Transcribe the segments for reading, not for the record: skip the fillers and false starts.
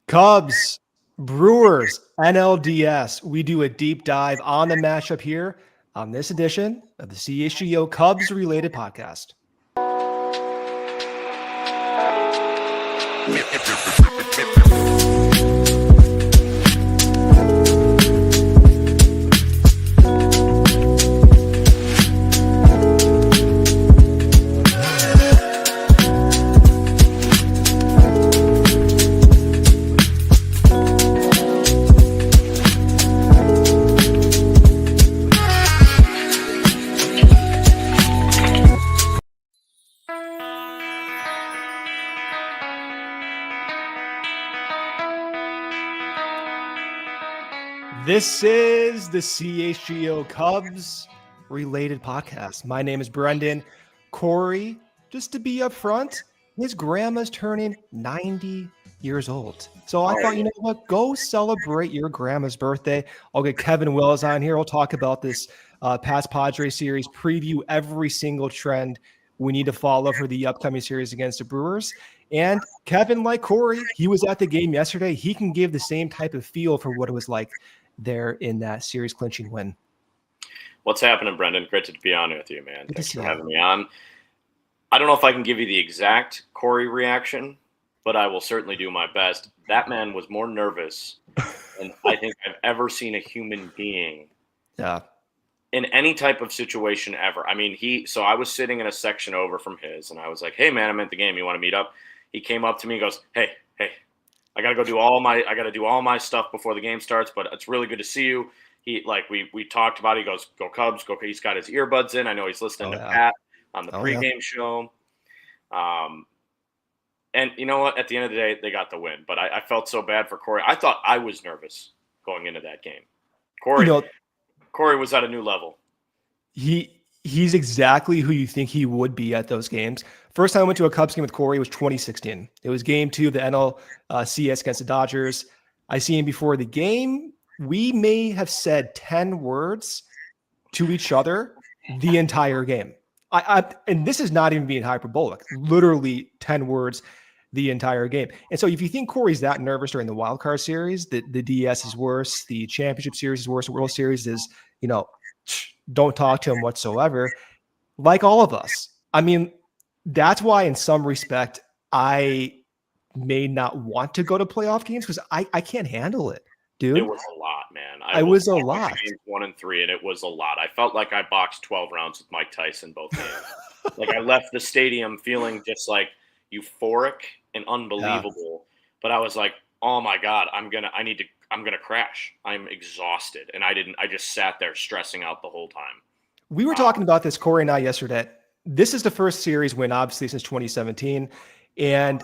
Cubs, Brewers, NLDS. We do a deep dive on the matchup here on this edition of the CHGO Cubs related podcast. This is the CHGO Cubs related podcast. My name is Brendan. Corey, just to be upfront, his grandma's turning 90 years old. So I thought, you know what, go celebrate your grandma's birthday. I'll get Kevin Wells on here. We'll talk about this past Padres series, preview every single trend we need to follow for the upcoming series against the Brewers. And Kevin, like Corey, he was at the game yesterday. He can give the same type of feel for what it was like there in that series clinching win. What's happening, Brendan? Great to be on with you, man. Thanks for having me on. I don't know if I can give you the exact Corey reaction, but I will certainly do my best. That man was more nervous than I think I've ever seen a human being in any type of situation ever. I mean, so I was sitting in a section over from his, and I was like, hey, man, I'm at the game. You want to meet up? He came up to me and goes, hey, I gotta do all my stuff before the game starts, but it's really good to see you. He we talked about it. He goes, go Cubs, go. He's got his earbuds in. I know he's listening to Pat on the pregame show. And you know what? At the end of the day, they got the win. But I felt so bad for Corey. I thought I was nervous going into that game. Corey was at a new level. He's exactly who you think he would be at those games. First time I went to a Cubs game with Corey was 2016. It was game 2 of the NLCS against the Dodgers. I see him before the game. We may have said 10 words to each other the entire game. And this is not even being hyperbolic. Literally 10 words the entire game. And so if you think Corey's that nervous during the wild card series, the DS is worse, the championship series is worse, the World Series is, don't talk to him whatsoever. Like all of us. I mean, that's why in some respect, I may not want to go to playoff games because I can't handle it, dude. It was a lot, man. It was a lot. Games 1 and 3, and it was a lot. I felt like I boxed 12 rounds with Mike Tyson both games. Like I left the stadium feeling just like euphoric and unbelievable. Yeah. But I was like, oh my God, I'm gonna crash. I'm exhausted. And I just sat there stressing out the whole time. We were talking about this, Corey and I, yesterday. This is the first series win, obviously, since 2017. And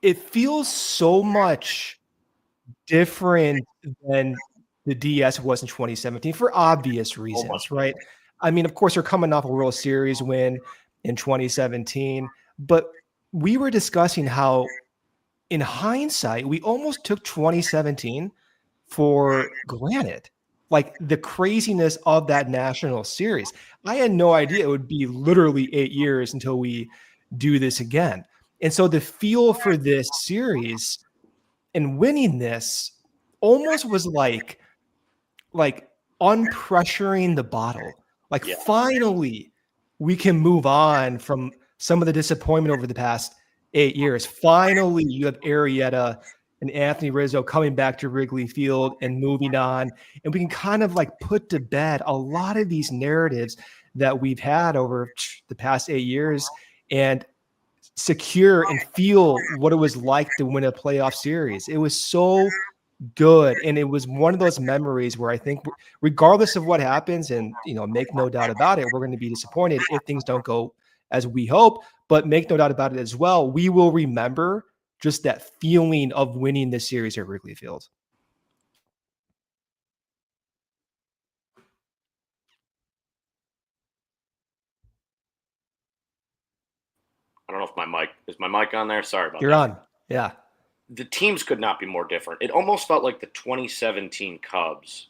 it feels so much different than the DS was in 2017 for obvious reasons, right? I mean, of course, you're coming off a World Series win in 2017. But we were discussing how, in hindsight, we almost took 2017 for granted. Like the craziness of that national series. I had no idea it would be literally 8 years until we do this again. And so the feel for this series and winning this almost was like unpressuring the bottle. Finally, we can move on from some of the disappointment over the past 8 years. Finally, you have Arrieta and Anthony Rizzo coming back to Wrigley Field and moving on. And we can kind of put to bed a lot of these narratives that we've had over the past 8 years and secure and feel what it was like to win a playoff series. It was so good. And it was one of those memories where I think regardless of what happens, and, make no doubt about it, we're going to be disappointed if things don't go as we hope, but make no doubt about it as well. We will remember just that feeling of winning this series at Wrigley Field. I don't know if is my mic on there? Sorry about that. You're on. Yeah. The teams could not be more different. It almost felt like the 2017 Cubs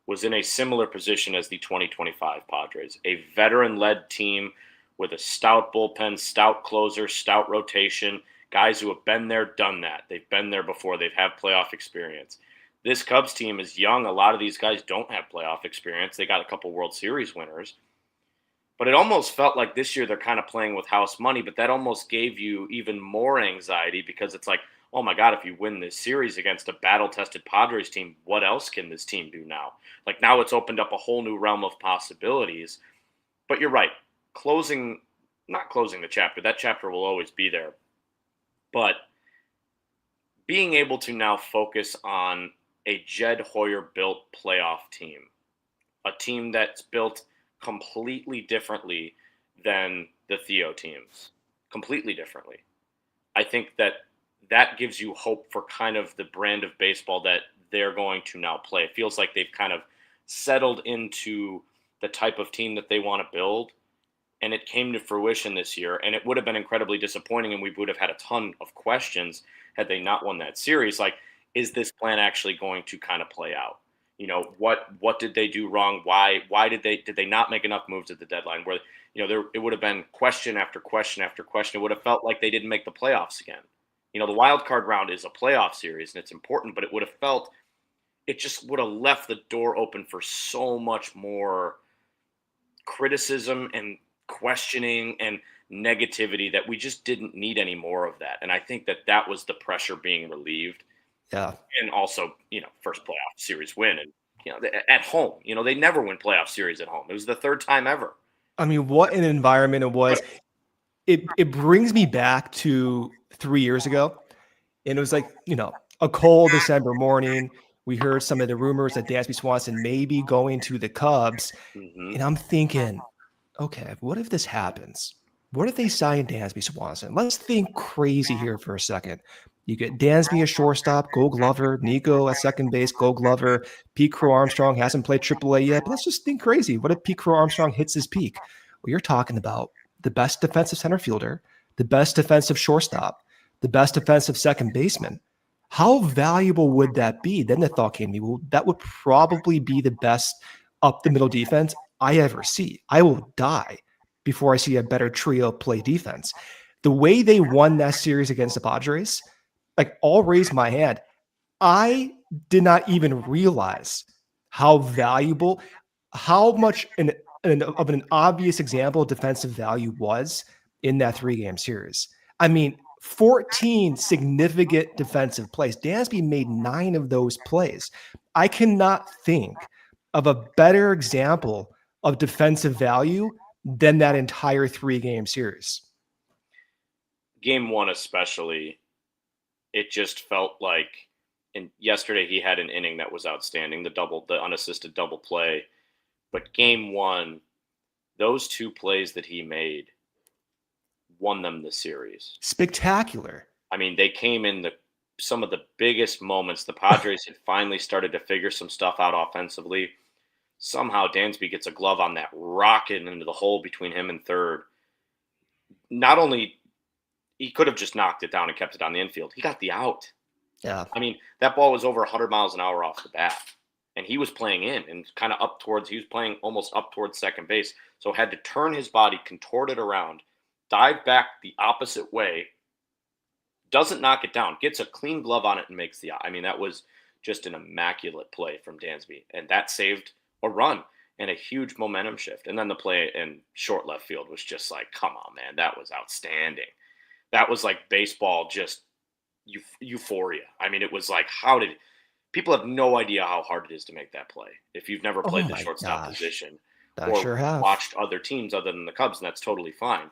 was in a similar position as the 2025 Padres, a veteran-led team with a stout bullpen, stout closer, stout rotation, guys who have been there, done that. They've been there before. They've had playoff experience. This Cubs team is young. A lot of these guys don't have playoff experience. They got a couple World Series winners. But it almost felt like this year they're kind of playing with house money, but that almost gave you even more anxiety because it's like, oh my God, if you win this series against a battle-tested Padres team, what else can this team do now? Like now it's opened up a whole new realm of possibilities. But you're right. Not closing the chapter. That chapter will always be there. But being able to now focus on a Jed Hoyer-built playoff team, a team that's built completely differently than the Theo teams, completely differently. I think that gives you hope for kind of the brand of baseball that they're going to now play. It feels like they've kind of settled into the type of team that they want to build, and it came to fruition this year, and it would have been incredibly disappointing, and we would have had a ton of questions had they not won that series. Like, is this plan actually going to kind of play out? You know, what did they do wrong? Why did they not make enough moves at the deadline? Where, you know, it would have been question after question after question. It would have felt like they didn't make the playoffs again. You know, the wild card round is a playoff series and it's important, but it would have felt, it just would have left the door open for so much more criticism and questioning and negativity that we just didn't need any more of that. And I think that was the pressure being relieved. Yeah. And also, you know, first playoff series win. And, you know, at home, you know, they never win playoff series at home. It was the third time ever. I mean, what an environment it was. It brings me back to 3 years ago. And it was like, you know, a cold December morning. We heard some of the rumors that Dansby Swanson may be going to the Cubs. Mm-hmm. And I'm thinking, okay, what if this happens? What if they sign Dansby Swanson? Let's think crazy here for a second. You get Dansby a shortstop, Gold Glover, Nico at second base, Gold Glover. Pete Crow Armstrong hasn't played AAA yet, but let's just think crazy. What if Pete Crow Armstrong hits his peak? Well, you're talking about the best defensive center fielder, the best defensive shortstop, the best defensive second baseman. How valuable would that be? Then the thought came to me, well, that would probably be the best up the middle defense I ever see. I will die before I see a better trio play defense. The way they won that series against the Padres, like, I'll raise my hand. I did not even realize how valuable, how much of an obvious example of defensive value was in that 3-game series. I mean, 14 significant defensive plays. Dansby made 9 of those plays. I cannot think of a better example of defensive value than that entire 3-game series. Game 1 especially, it just felt like, and yesterday he had an inning that was outstanding, the unassisted double play. But game 1, those 2 plays that he made won them the series. Spectacular. I mean, they came in some of the biggest moments. The Padres had finally started to figure some stuff out offensively. Somehow Dansby gets a glove on that rocket into the hole between him and third. Not only he could have just knocked it down and kept it on the infield, he got the out. Yeah. I mean, that ball was over 100 miles an hour off the bat. And he was playing in and kind of he was playing almost up towards second base. So had to turn his body, contort it around, dive back the opposite way, doesn't knock it down, gets a clean glove on it and makes the out. I mean, that was just an immaculate play from Dansby. And that saved a run and a huge momentum shift. And then the play in short left field was just like, come on, man, that was outstanding. That was like baseball, just euphoria. I mean, it was like, people have no idea how hard it is to make that play if you've never played the shortstop position or watched other teams other than the Cubs, and that's totally fine.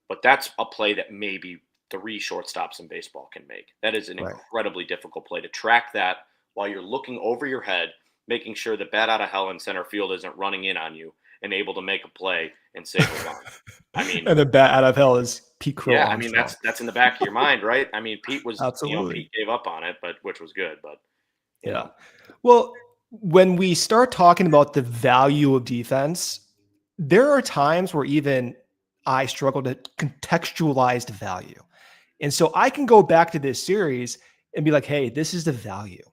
But that's a play that maybe 3 shortstops in baseball can make. That is an incredibly difficult play to track that while you're looking over your head, making sure the bat out of hell in center field isn't running in on you and able to make a play and save a run. I mean, and the bat out of hell is Pete Crow. Yeah, Armstrong. I mean that's in the back of your mind, right? I mean, Pete was absolutely. Pete gave up on it, which was good, but yeah. Well, when we start talking about the value of defense, there are times where even I struggle to contextualize the value. And so I can go back to this series and be like, hey, this is the value.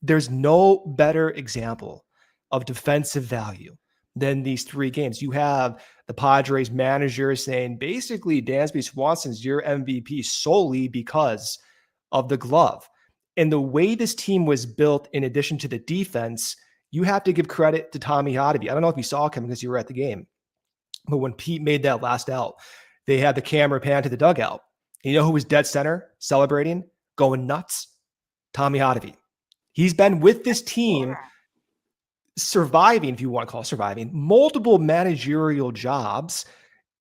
There's no better example of defensive value than these 3 games. You have the Padres manager saying, basically, Dansby Swanson's your MVP solely because of the glove. And the way this team was built, in addition to the defense, you have to give credit to Tommy Hottovy. I don't know if you saw him because you were at the game, but when Pete made that last out, they had the camera pan to the dugout. And you know who was dead center, celebrating, going nuts? Tommy Hottovy. He's been with this team surviving, if you want to call it surviving, multiple managerial jobs.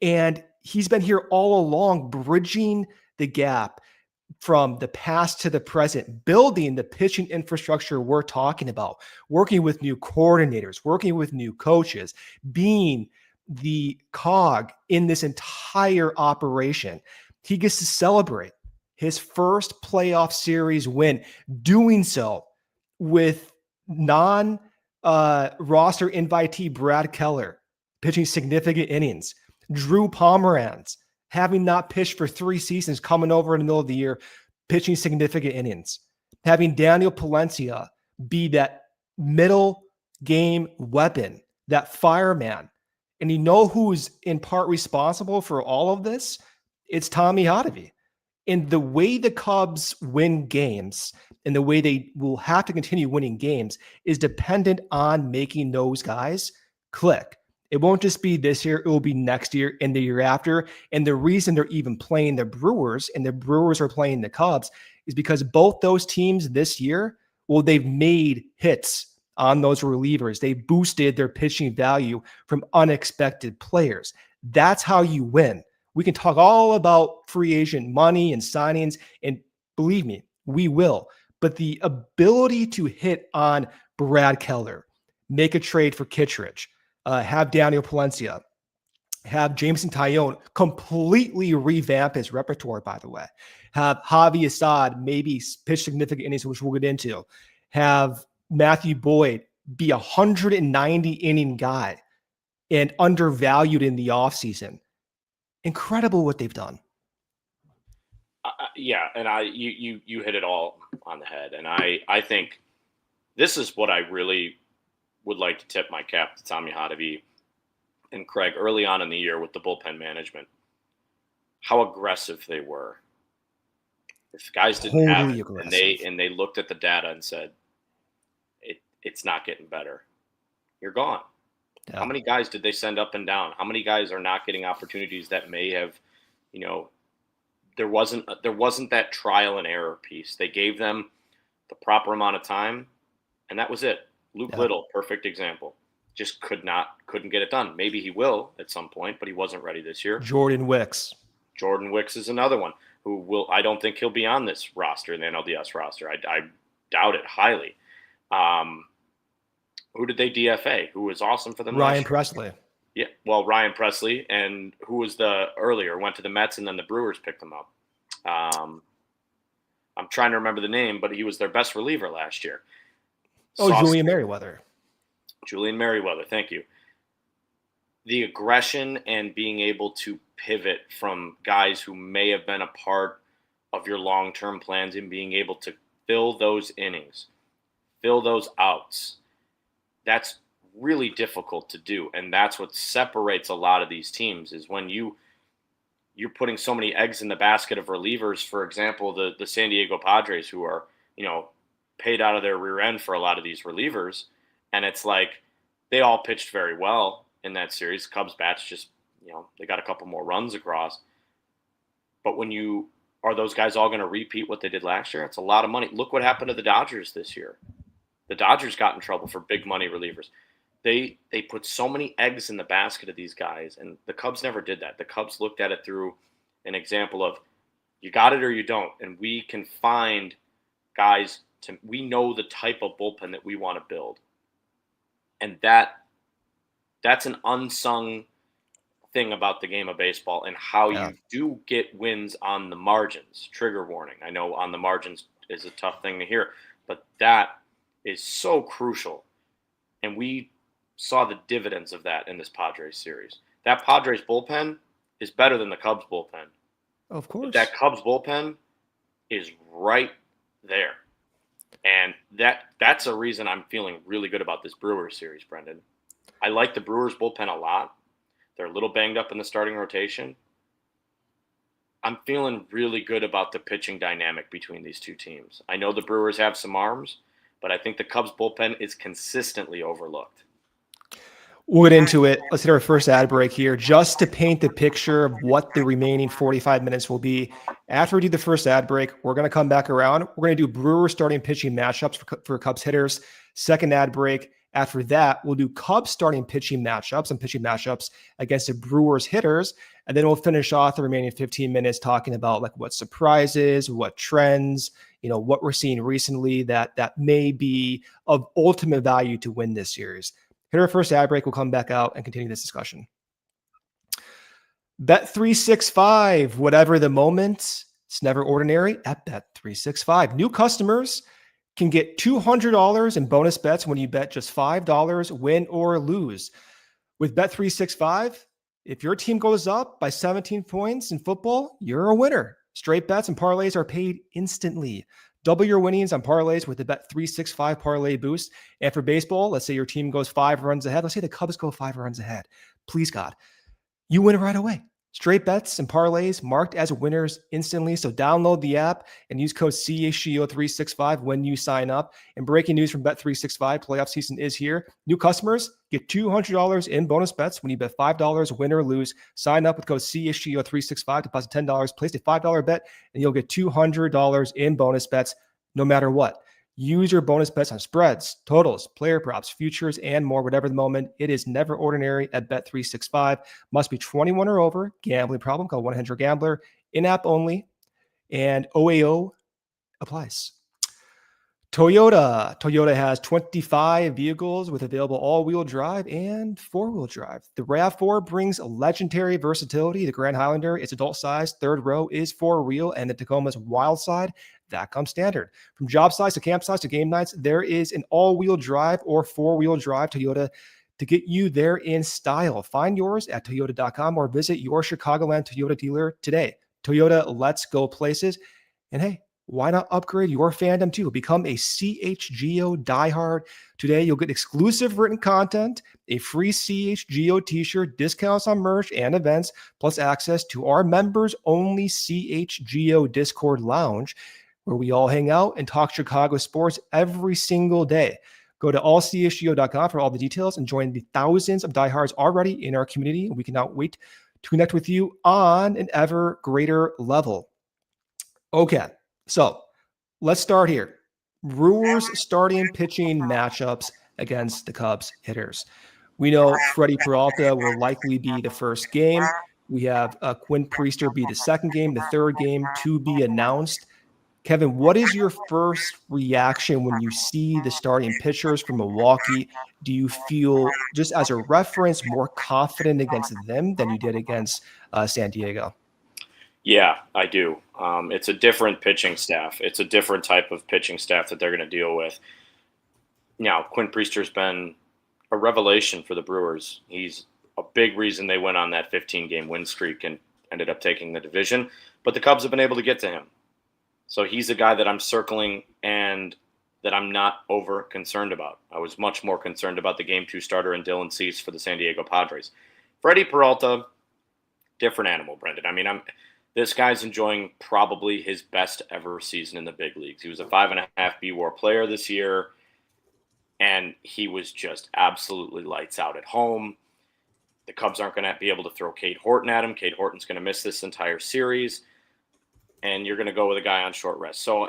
And he's been here all along, bridging the gap from the past to the present, building the pitching infrastructure we're talking about, working with new coordinators, working with new coaches, being the cog in this entire operation. He gets to celebrate his first playoff series win, doing so with non-roster invitee Brad Keller pitching significant innings, Drew Pomeranz having not pitched for 3 seasons, coming over in the middle of the year, pitching significant innings, having Daniel Palencia be that middle game weapon, that fireman. And you know who's in part responsible for all of this? It's Tommy Hottovy. And the way the Cubs win games and the way they will have to continue winning games is dependent on making those guys click. It won't just be this year, it will be next year and the year after. And the reason they're even playing the Brewers and the Brewers are playing the Cubs is because both those teams this year, well, they've made hits on those relievers. They boosted their pitching value from unexpected players. That's how you win. We can talk all about free agent money and signings, and believe me, we will. But the ability to hit on Brad Keller, make a trade for Kittredge, have Daniel Palencia, have Jameson Taillon completely revamp his repertoire, by the way, have Javi Assad maybe pitch significant innings, which we'll get into, have Matthew Boyd be 190 inning guy and undervalued in the offseason. Incredible what they've done. Yeah, and you hit it all on the head. And I think this is what I really would like to tip my cap to Tommy Hottovy and Craig early on in the year with the bullpen management. How aggressive they were. If guys didn't have it, and they looked at the data and said, it's not getting better, you're gone. Yeah. How many guys did they send up and down? How many guys are not getting opportunities that may have, there wasn't that trial and error piece. They gave them the proper amount of time, and that was it. Luke Little, perfect example. Just couldn't get it done. Maybe he will at some point, but he wasn't ready this year. Jordan Wicks is another one who I don't think he'll be on this roster, in the NLDS roster. I doubt it highly. Who did they DFA? Who was awesome for them? Ryan Presley. Yeah, well, Ryan Presley, and who was went to the Mets, and then the Brewers picked him up. I'm trying to remember the name, but he was their best reliever last year. Julian Merriweather. Julian Merriweather, thank you. The aggression and being able to pivot from guys who may have been a part of your long-term plans and being able to fill those innings, fill those outs, that's really difficult to do. And that's what separates a lot of these teams is when you're putting so many eggs in the basket of relievers. For example, the San Diego Padres, who are, paid out of their rear end for a lot of these relievers. And it's like they all pitched very well in that series. Cubs bats just, they got a couple more runs across. But are those guys all going to repeat what they did last year? It's a lot of money. Look what happened to the Dodgers this year. The Dodgers got in trouble for big money relievers. They put so many eggs in the basket of these guys, and the Cubs never did that. The Cubs looked at it through an example of you got it or you don't, and we can find guys we know the type of bullpen that we want to build. And that's an unsung thing about the game of baseball and how you do get wins on the margins. Trigger warning. I know on the margins is a tough thing to hear, but that is so crucial. And we saw the dividends of that in this Padres series. That Padres bullpen is better than the Cubs bullpen. Of course. But that Cubs bullpen is right there. And that's a reason I'm feeling really good about this Brewers series, Brendan. I like the Brewers bullpen a lot. They're a little banged up in the starting rotation. I'm feeling really good about the pitching dynamic between these two teams. I know the Brewers have some arms, but I think the Cubs bullpen is consistently overlooked. We'll get into it. Let's hit our first ad break here just to paint the picture of what the remaining 45 minutes will be. After we do the first ad break, we're going to come back around. We're going to do Brewers starting pitching matchups for Cubs hitters. Second ad break. After that, we'll do Cubs starting pitching matchups against the Brewers hitters. And then we'll finish off the remaining 15 minutes talking about like what surprises, what trends, what we're seeing recently that may be of ultimate value to win this series. Hit our first ad break. We'll come back out and continue this discussion. Bet365, whatever the moment, it's never ordinary at Bet365. New customers can get $200 in bonus bets when you bet just $5, win or lose. With Bet365, if your team goes up by 17 points in football, you're a winner. Straight bets and parlays are paid instantly. Double your winnings on parlays with the Bet365 parlay boost. And for baseball, let's say your team goes 5 runs ahead. Let's say the Cubs go 5 runs ahead. Please, God, you win right away. Straight bets and parlays marked as winners instantly. So download the app and use code CHGO365 when you sign up. And breaking news from Bet365, playoff season is here. New customers get $200 in bonus bets when you bet $5, win or lose. Sign up with code CHGO365, deposit $10, place a $5 bet, and you'll get $200 in bonus bets no matter what. Use your bonus bets on spreads, totals, player props, futures, and more. Whatever the moment, it is never ordinary at Bet365. Must be 21 or over. Gambling problem? Call 1-800-GAMBLER. In-app only. And OAO applies. Toyota has 25 vehicles with available all-wheel drive and four-wheel drive. The RAV4 brings legendary versatility. The Grand Highlander is adult size, third row is four-wheel, and the Tacoma's wild side, that comes standard. From job size to camp size to game nights, there is an all-wheel drive or four-wheel drive Toyota to get you there in style. Find yours at toyota.com or visit your Chicagoland Toyota dealer today. Toyota, let's go places. And hey, why not upgrade your fandom too? Become a CHGO diehard. Today, you'll get exclusive written content, a free CHGO t-shirt, discounts on merch and events, plus access to our members-only CHGO Discord lounge, where we all hang out and talk Chicago sports every single day. Go to allchgo.com for all the details and join the thousands of diehards already in our community. We cannot wait to connect with you on an ever greater level. Okay. So let's start here. Brewers starting pitching matchups against the Cubs hitters. We know Freddy Peralta will likely be the first game. We have Quinn Priester be the second game, the third game to be announced. Kevin, what is your first reaction when you see the starting pitchers from Milwaukee? Do you feel, just as a reference, more confident against them than you did against San Diego? Yeah, I do. It's a different pitching staff. It's a different type of pitching staff that they're going to deal with. Now, Quinn Priester's been a revelation for the Brewers. He's a big reason they went on that 15-game win streak and ended up taking the division. But the Cubs have been able to get to him. So he's a guy that I'm circling and that I'm not over concerned about. I was much more concerned about the Game 2 starter in Dylan Cease for the San Diego Padres. Freddy Peralta, different animal, Brendan. I mean, this guy's enjoying probably his best ever season in the big leagues. He was a 5.5 B-WAR player this year, and he was just absolutely lights out at home. The Cubs aren't going to be able to throw Cade Horton at him. Cade Horton's going to miss this entire series, and you're going to go with a guy on short rest. So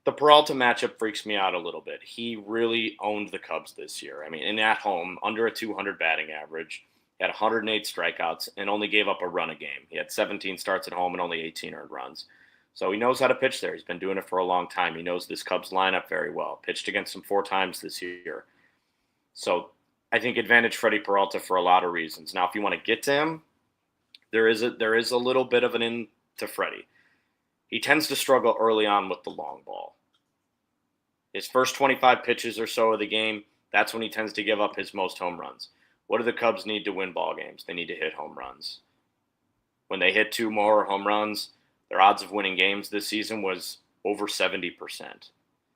the Peralta matchup freaks me out a little bit. He really owned the Cubs this year. I mean, and at home, under a 200 batting average, had 108 strikeouts and only gave up a run a game. He had 17 starts at home and only 18 earned runs. So he knows how to pitch there. He's been doing it for a long time. He knows this Cubs lineup very well. Pitched against him 4 times this year. So I think advantage Freddy Peralta for a lot of reasons. Now, if you want to get to him, there is a little bit of an in to Freddy. He tends to struggle early on with the long ball. His first 25 pitches or so of the game, that's when he tends to give up his most home runs. What do the Cubs need to win ball games? They need to hit home runs. When they hit 2 more home runs, their odds of winning games this season was over 70%.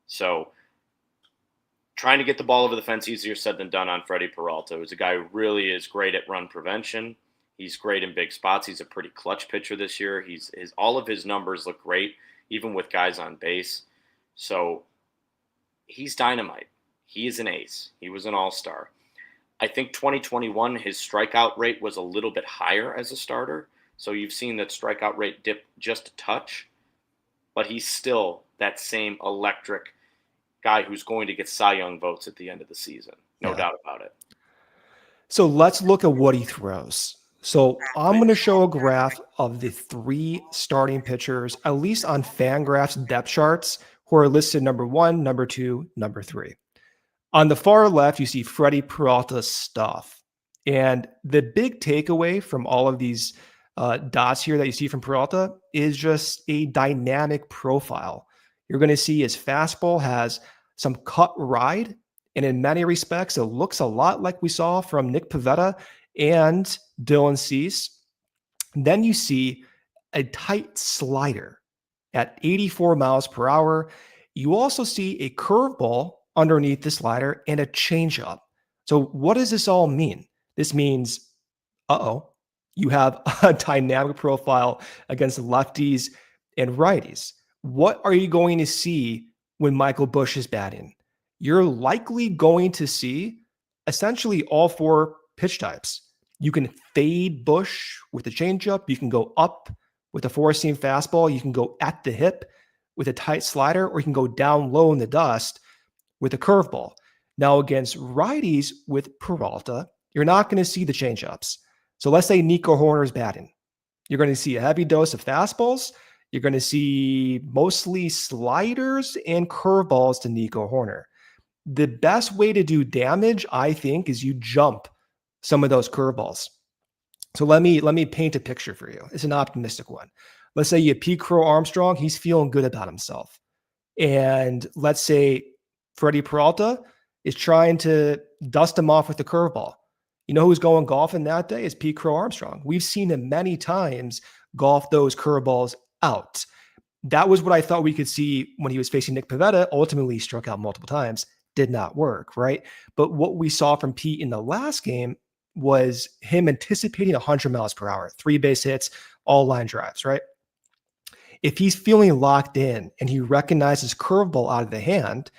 So trying to get the ball over the fence, easier said than done on Freddy Peralta, who's a guy who really is great at run prevention. He's great in big spots. He's a pretty clutch pitcher this year. All of his numbers look great, even with guys on base. So he's dynamite. He is an ace. He was an all-star. I think 2021, his strikeout rate was a little bit higher as a starter. So you've seen that strikeout rate dip just a touch, but he's still that same electric guy who's going to get Cy Young votes at the end of the season. No doubt about it. So let's look at what he throws. So I'm going to show a graph of the 3 starting pitchers, at least on Fangraphs depth charts, who are listed number 1, number 2, number 3. On the far left, you see Freddy Peralta's stuff. And the big takeaway from all of these dots here that you see from Peralta is just a dynamic profile. You're going to see his fastball has some cut ride, and in many respects, it looks a lot like we saw from Nick Pivetta and Dylan Cease. Then you see a tight slider at 84 miles per hour. You also see a curveball underneath the slider and a changeup. So what does this all mean? This means, you have a dynamic profile against lefties and righties. What are you going to see when Michael Busch is batting? You're likely going to see essentially all 4 pitch types. You can fade Busch with a changeup. You can go up with a 4-seam fastball. You can go at the hip with a tight slider, or you can go down low in the dust with a curveball. Now, against righties with Peralta, you're not going to see the changeups. So let's say Nico Hoerner's batting. You're going to see a heavy dose of fastballs. You're going to see mostly sliders and curveballs to Nico Hoerner. The best way to do damage, I think, is you jump some of those curveballs. So let me paint a picture for you. It's an optimistic one. Let's say you have Pete Crow Armstrong. He's feeling good about himself. And let's say Freddy Peralta is trying to dust him off with the curveball. You know who's going golfing that day is Pete Crow Armstrong. We've seen him many times golf those curveballs out. That was what I thought we could see when he was facing Nick Pivetta. Ultimately, he struck out multiple times. Did not work, right? But what we saw from Pete in the last game was him anticipating 100 miles per hour, 3 base hits, all line drives, right? If he's feeling locked in and he recognizes curveball out of the hand,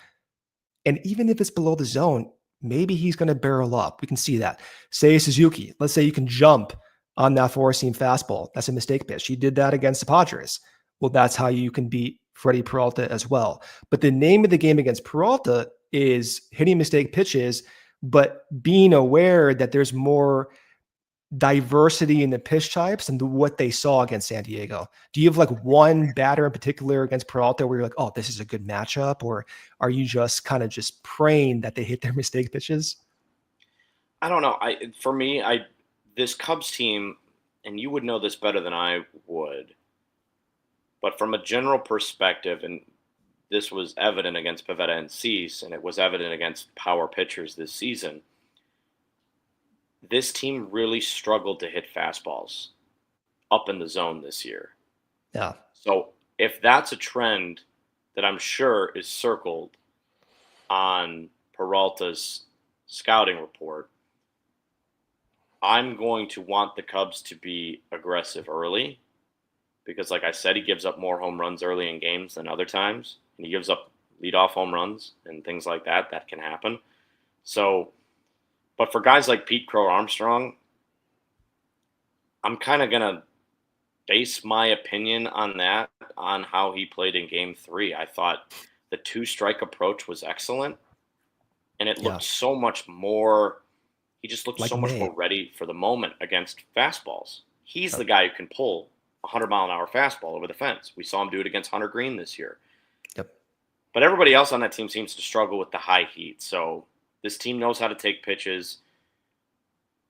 and even if it's below the zone, maybe he's going to barrel up. We can see that. Say Suzuki, let's say you can jump on that 4-seam fastball. That's a mistake pitch. He did that against the Padres. Well, that's how you can beat Freddy Peralta as well. But the name of the game against Peralta is hitting mistake pitches, but being aware that there's more diversity in the pitch types and what they saw against San Diego. Do you have like one batter in particular against Peralta where you're like, oh, this is a good matchup? Or are you just kind of just praying that they hit their mistake pitches? I don't know. For me, this Cubs team, and you would know this better than I would, but from a general perspective, and this was evident against Pivetta and Cease, and it was evident against power pitchers this season, this team really struggled to hit fastballs up in the zone this year. Yeah. So if that's a trend that I'm sure is circled on Peralta's scouting report, I'm going to want the Cubs to be aggressive early because, like I said, he gives up more home runs early in games than other times, and he gives up leadoff home runs and things like that. That can happen. So, but for guys like Pete Crow Armstrong, I'm kind of going to base my opinion on that, on how he played in Game 3. I thought the 2-strike approach was excellent, and it looked so much more – he just looked like so much more ready for the moment against fastballs. He's the guy who can pull a 100-mile-an-hour fastball over the fence. We saw him do it against Hunter Green this year. Yep. But everybody else on that team seems to struggle with the high heat. So this team knows how to take pitches.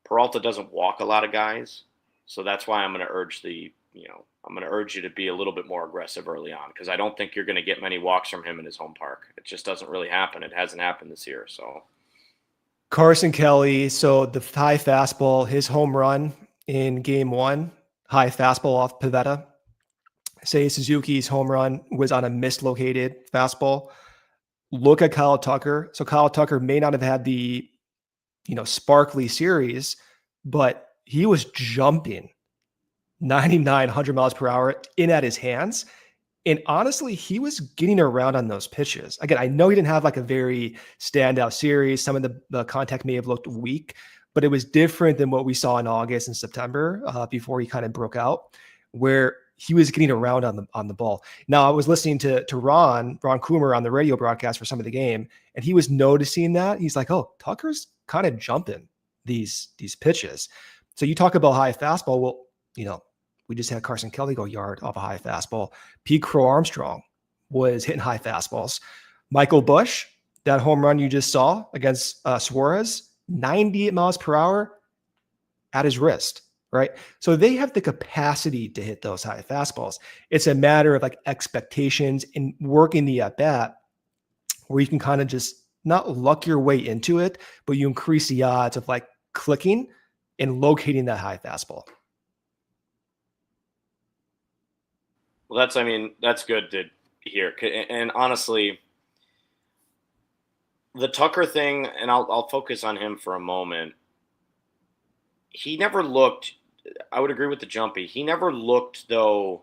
Peralta doesn't walk a lot of guys. So that's why I'm going to urge you to be a little bit more aggressive early on, because I don't think you're going to get many walks from him in his home park. It just doesn't really happen. It hasn't happened this year. So Carson Kelly, so the high fastball, his home run in Game 1, high fastball off Pivetta. Say Suzuki's home run was on a mislocated fastball. look at Kyle Tucker. So Kyle Tucker may not have had the, sparkly series, but he was jumping 99, 100 miles per hour in at his hands. And honestly, he was getting around on those pitches. Again, I know he didn't have like a very standout series. Some of the contact may have looked weak, but it was different than what we saw in August and September before he kind of broke out, where he was getting around on the ball. Now, I was listening to Ron Coomer on the radio broadcast for some of the game, and he was noticing that. He's like, oh, Tucker's kind of jumping these pitches. So you talk about high fastball. Well, we just had Carson Kelly go yard off a high fastball. Pete Crow Armstrong was hitting high fastballs. Michael Busch, that home run you just saw against Suarez, 98 miles per hour at his wrist, right? So they have the capacity to hit those high fastballs. It's a matter of like expectations and working the at-bat where you can kind of just not luck your way into it, but you increase the odds of like clicking and locating that high fastball. Well, that's good to hear. And honestly, the Tucker thing, and I'll focus on him for a moment. He never looked, I would agree with the jumpy. He never looked, though,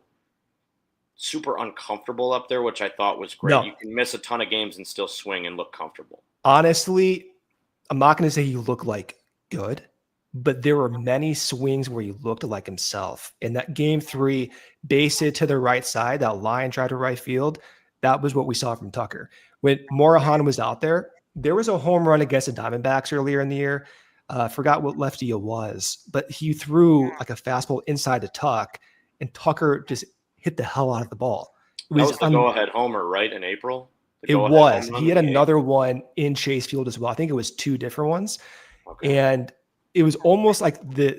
super uncomfortable up there, which I thought was great. No. You can miss a ton of games and still swing and look comfortable. Honestly, I'm not going to say he looked like good, but there were many swings where he looked like himself. In that game 3, base hit to the right side, that line drive to right field, that was what we saw from Tucker. When Morahan was out there was a home run against the Diamondbacks earlier in the year. Forgot what lefty it was, but he threw like a fastball inside to Tuck, and Tucker just hit the hell out of the ball. That was the go-ahead homer, right, in April? It was. He had another one in Chase Field as well. I think it was 2 different ones. Okay. And it was almost like the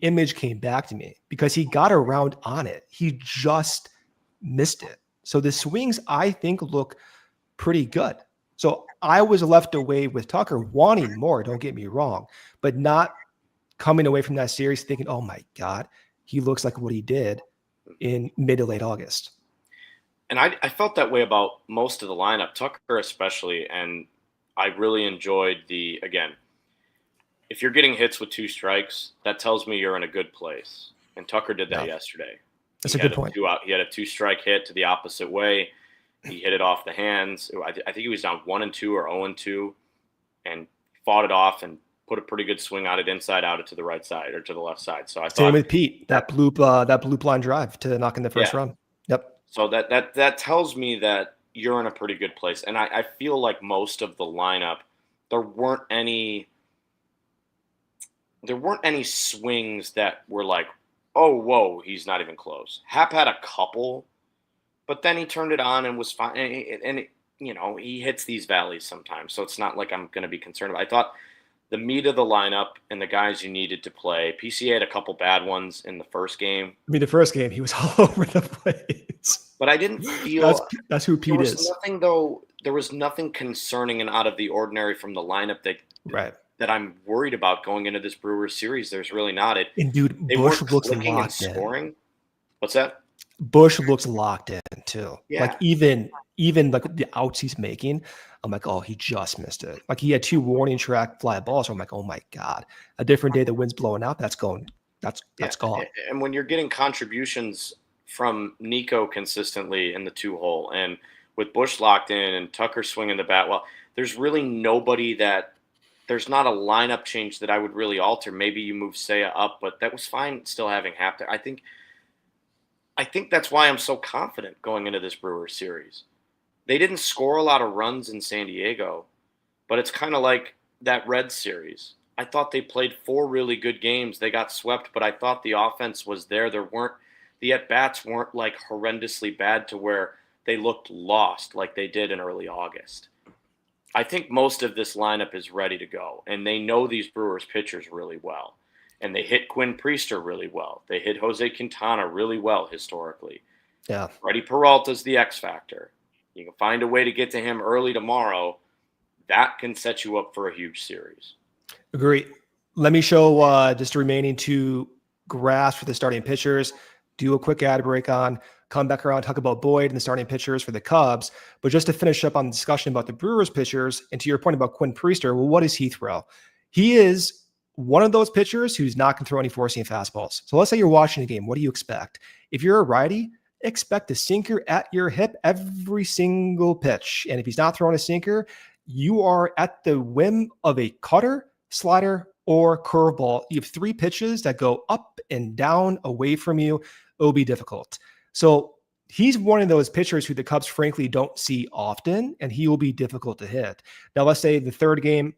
image came back to me because he got around on it. He just missed it. So the swings, I think, look pretty good. So I was left away with Tucker wanting more, don't get me wrong, but not coming away from that series thinking, oh my God, he looks like what he did in mid to late August. And I felt that way about most of the lineup, Tucker especially, and I really enjoyed again, if you're getting hits with 2 strikes, that tells me you're in a good place. And Tucker did that yesterday. That's a good point. He had a 2-strike hit to the opposite way. He hit it off the hands. I think he was down 1-2 or 0-2 and fought it off and put a pretty good swing on it inside out to the right side or to the left side. So I thought same with Pete, that bloop line drive to knock in the first run. Yep. So that tells me that you're in a pretty good place. And I feel like most of the lineup, there weren't any swings that were like, oh, whoa, he's not even close. Hap had a couple, but then he turned it on and was fine. And he hits these valleys sometimes, so it's not like I'm going to be concerned about it. I thought the meat of the lineup and the guys you needed to play, PCA had a couple bad ones in the first game. The first game, he was all over the place. But I didn't feel – that's who Pete is. There was nothing concerning and out of the ordinary from the lineup that I'm worried about going into this Brewers series. There's really not. And dude, Busch looks locked in. Scoring. What's that? Busch looks locked in too. Yeah. Like even like the outs he's making, I'm like, oh, he just missed it. Like he had 2 warning track fly balls. So I'm like, oh my God, a different day the wind's blowing out. That's gone. And when you're getting contributions from Nico consistently in the 2-hole and with Busch locked in and Tucker swinging the bat, well, there's really nobody there's not a lineup change that I would really alter. Maybe you move Seiya up, but that was fine still having Hap there. I think that's why I'm so confident going into this Brewers series. They didn't score a lot of runs in San Diego, but it's kind of like that Reds series. I thought they played 4 really good games. They got swept, but I thought the offense was there. The at-bats weren't like horrendously bad to where they looked lost like they did in early August. I think most of this lineup is ready to go, and they know these Brewers pitchers really well. And they hit Quinn Priester really well. They hit Jose Quintana really well historically. Yeah. Freddy Peralta's the X factor. You can find a way to get to him early tomorrow. That can set you up for a huge series. Agree. Let me show just the remaining 2 graphs for the starting pitchers. Do a quick ad break on. come back around, talk about Boyd and the starting pitchers for the Cubs. But just to finish up on the discussion about the Brewers pitchers, and to your point about Quinn Priester, well, what does he throw? He is one of those pitchers who's not going to throw any four-seam fastballs. So let's say you're watching a game. What do you expect? If you're a righty, expect a sinker at your hip every single pitch. And if he's not throwing a sinker, you are at the whim of a cutter, slider, or curveball. You have 3 pitches that go up and down away from you. It will be difficult. So he's one of those pitchers who the Cubs frankly don't see often, and he will be difficult to hit. Now, let's say the third game,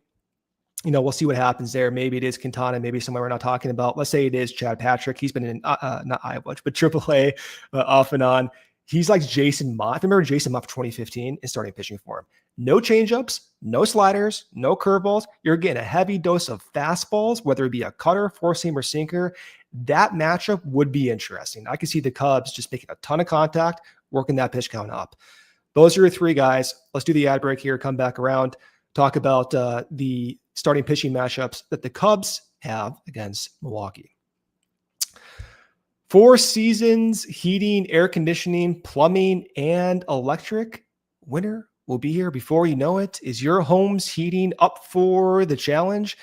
we'll see what happens there. Maybe it is Quintana, maybe somewhere we're not talking about. Let's say it is Chad Patrick. He's been in, not Iowa, but AAA off and on. He's like Jason Mott. I remember Jason Mott for 2015 and starting pitching for him. No changeups, no sliders, no curveballs. You're getting a heavy dose of fastballs, whether it be a cutter, four-seam, or sinker. That matchup would be interesting. I can see the Cubs just making a ton of contact, working that pitch count up. Those are your 3 guys. Let's do the ad break here, come back around, talk about the starting pitching matchups that the Cubs have against Milwaukee. 4 Seasons Heating, Air Conditioning, Plumbing, and Electric. Winter will be here before you know it. Is your home's heating up for the challenge?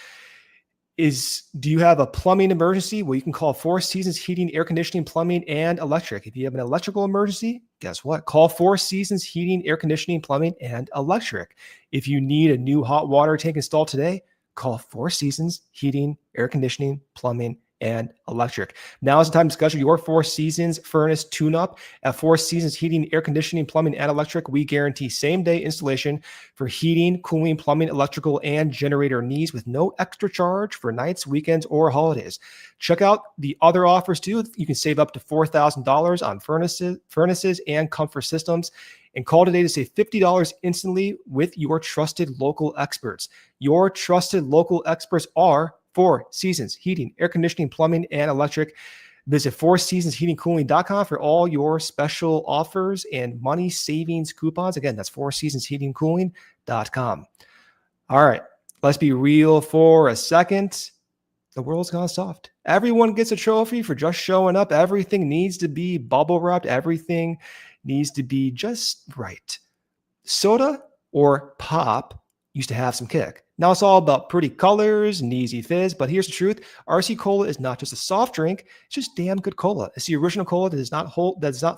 Do you have a plumbing emergency? Well, you can call 4 Seasons Heating, Air Conditioning, Plumbing, and Electric. If you have an electrical emergency, guess what? Call 4 Seasons Heating, Air Conditioning, Plumbing, and Electric. If you need a new hot water tank installed today, call 4 Seasons Heating, Air Conditioning, Plumbing, and Electric. Now is the time to schedule your 4 Seasons furnace tune-up. At 4 Seasons Heating, Air Conditioning, Plumbing, and Electric, we guarantee same-day installation for heating, cooling, plumbing, electrical, and generator needs with no extra charge for nights, weekends, or holidays. Check out the other offers too. You can save up to $4,000 on furnaces and comfort systems. And call today to save $50 instantly with your trusted local experts. Your trusted local experts are 4 Seasons Heating, Air Conditioning, Plumbing, and Electric. Visit 4seasonsheatingcooling.com for all your special offers and money savings coupons. Again, that's 4seasonsheatingcooling.com. All right, let's be real for a second. The world's gone soft. Everyone gets a trophy for just showing up. Everything needs to be bubble wrapped. Everything needs to be just right. Soda or pop used to have some kick. Now it's all about pretty colors and easy fizz, but here's the truth. RC Cola is not just a soft drink, it's just damn good cola. It's the original cola that does not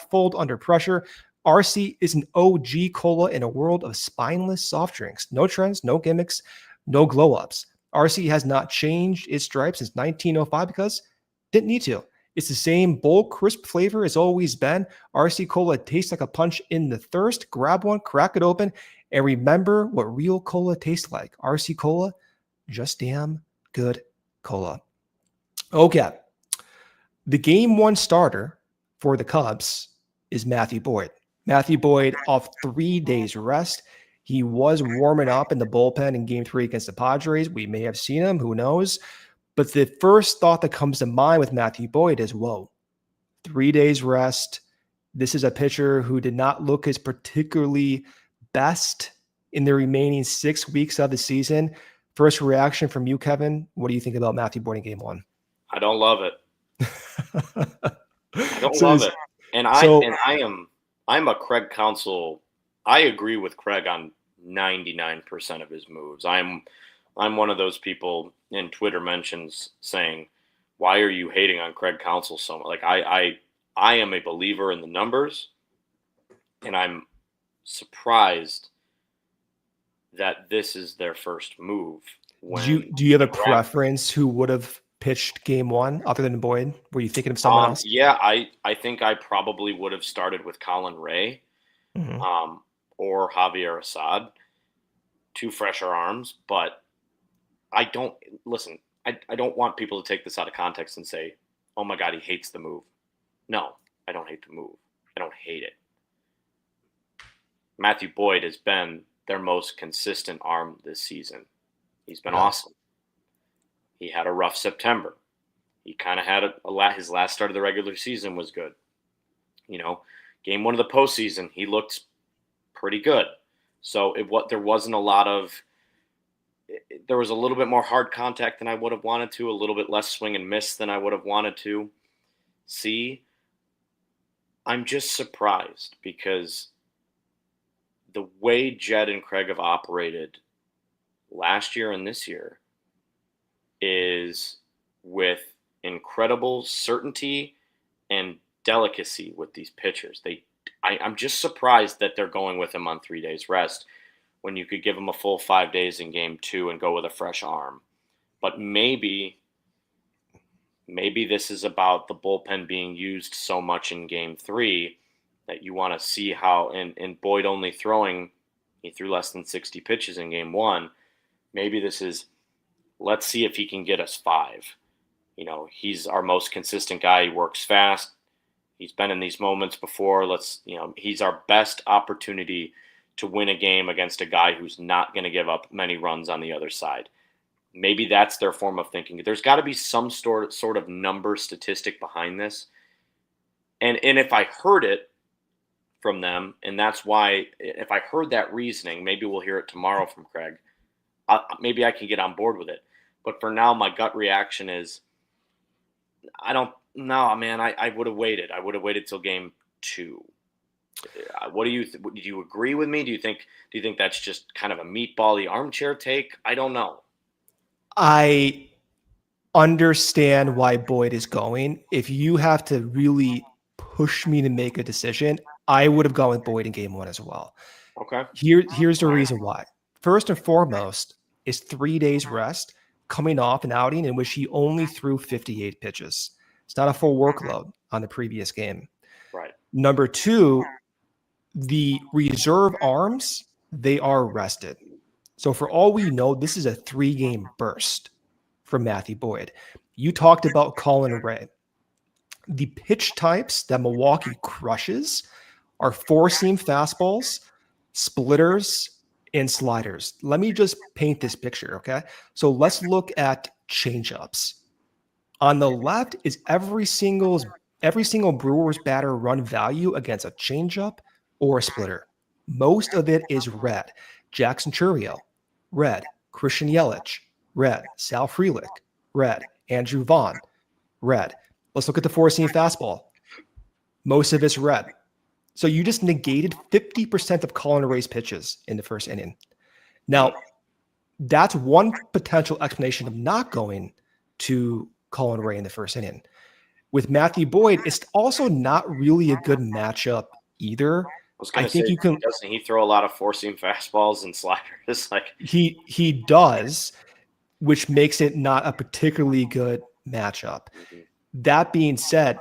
fold under pressure. RC is an OG cola in a world of spineless soft drinks. No trends, no gimmicks, no glow-ups. RC has not changed its stripe since 1905 because it didn't need to. It's the same bold, crisp flavor as always been. RC Cola tastes like a punch in the thirst. Grab one, crack it open, and remember what real cola tastes like. RC Cola, just damn good cola. Okay. The game 1 starter for the Cubs is Matthew Boyd. Matthew Boyd off 3 days rest. He was warming up in the bullpen in game 3 against the Padres. We may have seen him, who knows? But the first thought that comes to mind with Matthew Boyd is, whoa, 3 days rest. This is a pitcher who did not look as particularly best in the remaining 6 weeks of the season. First reaction from you, Kevin. What do you think about Matthew Boyd in game 1? I don't love it. I don't love it. And I'm a Craig Counsell. I agree with Craig on 99% of his moves. I'm one of those people in Twitter mentions saying, why are you hating on Craig Counsell so much? Like I am a believer in the numbers, and I'm surprised that this is their first move. Do you have a preference who would have pitched game 1 other than Boyd? Were you thinking of someone else? Yeah, I think I probably would have started with Colin Ray, or Javier Assad, 2 fresher arms, but I don't want people to take this out of context and say, oh my God, he hates the move. No, I don't hate the move. I don't hate it. Matthew Boyd has been their most consistent arm this season. He's been awesome. He had a rough September. He kind of had his last start of the regular season was good. Game 1 of the postseason, he looked pretty good. So there wasn't a lot of. There was a little bit more hard contact than I would have wanted to, a little bit less swing and miss than I would have wanted to see. I'm just surprised because the way Jed and Craig have operated last year and this year is with incredible certainty and delicacy with these pitchers. I'm just surprised that they're going with him on 3 days rest when you could give him a full 5 days in game 2 and go with a fresh arm. But maybe this is about the bullpen being used so much in game 3 that you want to see how, and Boyd only throwing, he threw less than 60 pitches in game 1. Maybe this is, let's see if he can get us 5. He's our most consistent guy. He works fast. He's been in these moments before. He's our best opportunity to win a game against a guy who's not going to give up many runs on the other side. Maybe that's their form of thinking. There's got to be some sort of number statistic behind this. And if I heard it from them, and that's why, if I heard that reasoning, maybe we'll hear it tomorrow from Craig. Maybe I can get on board with it. But for now, my gut reaction is, I don't know, man. I would have waited. I would have waited till game 2. What do you do you agree with me? Do you think that's just kind of a meatball-y armchair take? I don't know. I understand why Boyd is going. If you have to really push me to make a decision, I would have gone with Boyd in game 1 as well. Okay. Here's the reason why. First and foremost is 3 days rest coming off an outing in which he only threw 58 pitches. It's not a full workload on the previous game. Right. Number 2, the reserve arms, they are rested. So for all we know, this is a 3-game burst for Matthew Boyd. You talked about Colin Ray. The pitch types that Milwaukee crushes are 4-seam fastballs, splitters, and sliders. Let me just paint this picture, okay? So let's look at changeups. On the left is every single Brewers batter run value against a changeup or a splitter. Most of it is red. Jackson Churriel, red. Christian Yelich, red. Sal Frelick, red. Andrew Vaughn, red. Let's look at the 4-seam fastball. Most of it's red. So you just negated 50% of Colin Ray's pitches in the first inning. Now, that's one potential explanation of not going to Colin Ray in the first inning. With Matthew Boyd, it's also not really a good matchup either. I think you can. Doesn't he throw a lot of 4-seam fastballs and sliders? He does, which makes it not a particularly good matchup. Mm-hmm. That being said,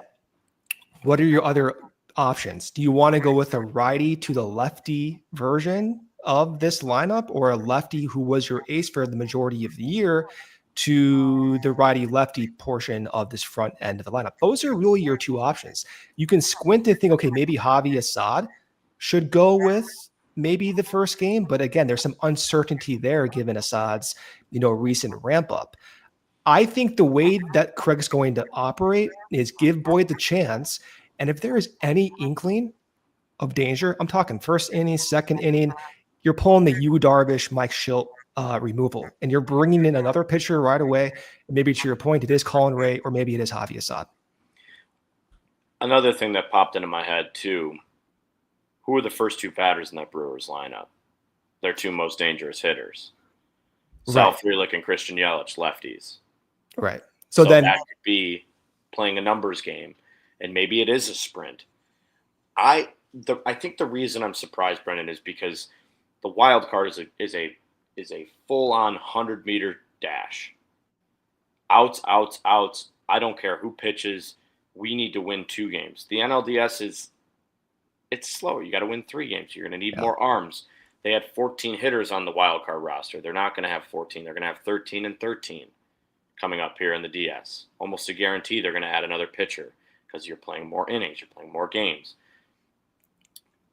what are your other options? Do you want to go with a righty to the lefty version of this lineup, or a lefty who was your ace for the majority of the year to the righty-lefty portion of this front end of the lineup? Those are really your 2 options. You can squint and think, okay, maybe Javi Assad should go with maybe the first game, but again, there's some uncertainty there given Assad's recent ramp up. I think the way that Craig's going to operate is give Boyd the chance, and if there is any inkling of danger, I'm talking first inning, second inning, you're pulling the Yu Darvish, Mike Schilt removal, and you're bringing in another pitcher right away. And maybe to your point, it is Colin Ray, or maybe it is Javi Assad. Another thing that popped into my head too, who are the first 2 batters in that Brewers lineup? Their 2 most dangerous hitters. Sal Frelick and Christian Yelich, lefties. Right. So then that could be playing a numbers game, and maybe it is a sprint. I think the reason I'm surprised, Brendan, is because the wild card is a full-on 100-meter dash. Outs, outs, outs. I don't care who pitches. We need to win 2 games. The NLDS it's slower. You got to win 3 games. You're going to need more arms. They had 14 hitters on the wild card roster. They're not going to have 14. They're going to have 13 and 13 coming up here in the DS. Almost a guarantee they're going to add another pitcher because you're playing more innings. You're playing more games.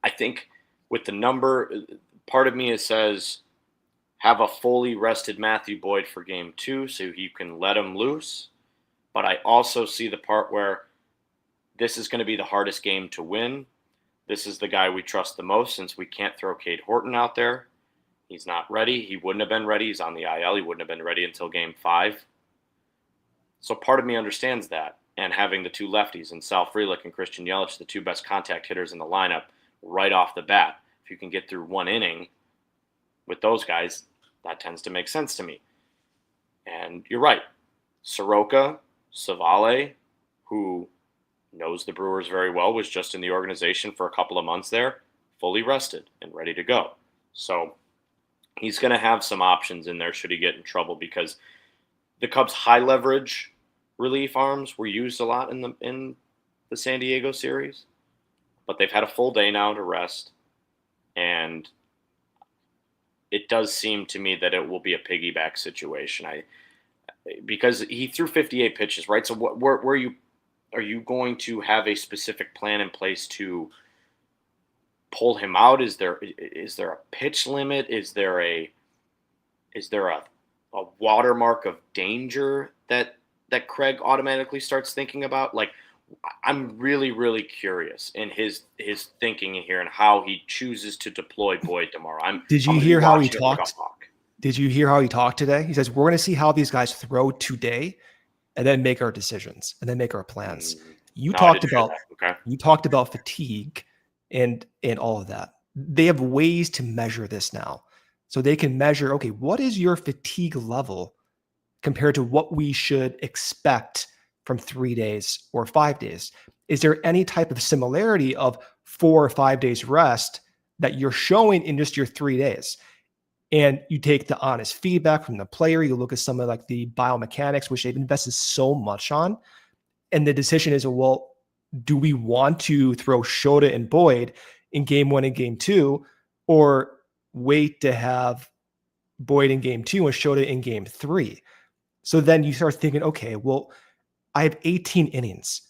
I think with the number, part of me says have a fully rested Matthew Boyd for game 2 so you can let him loose. But I also see the part where this is going to be the hardest game to win. This is the guy we trust the most since we can't throw Cade Horton out there. He's not ready. He wouldn't have been ready. He's on the IL. He wouldn't have been ready until game 5. So part of me understands that. and having the two lefties and Sal Frelick and Christian Yelich, the two best contact hitters in the lineup right off the bat. If you can get through one inning with those guys, that tends to make sense to me. And you're right. Soroka, Savale, who knows the Brewers very well, was just in the organization for a couple of months there, fully rested and ready to go. So he's going to have some options in there should he get in trouble, because the Cubs' high leverage relief arms were used a lot in the San Diego series, but they've had a full day now to rest, and it does seem to me that it will be a piggyback situation. Because he threw 58 pitches, right? So where are you going to have a specific plan in place to pull him out? Is there a pitch limit? Is there a watermark of danger that Craig automatically starts thinking about? Like, I'm really, really curious in his thinking in here and how he chooses to deploy Boyd tomorrow. Did you hear how he talked? Did you hear how he talked today? He says, we're going to see how these guys throw today and then make our decisions and then make our plans. You talked about fatigue and all of that. They have ways to measure this now. So they can measure, okay, what is your fatigue level compared to what we should expect from 3 days or 5 days? Is there any type of similarity of 4 or 5 days rest that you're showing in just your 3 days? And you take the honest feedback from the player. You look at some of like the biomechanics, which they've invested so much on. And the decision is, well, do we want to throw Shota and Boyd in game 1 and game 2, or wait to have Boyd in game 2 and Shota in game 3? So then you start thinking, okay, well, I have 18 innings.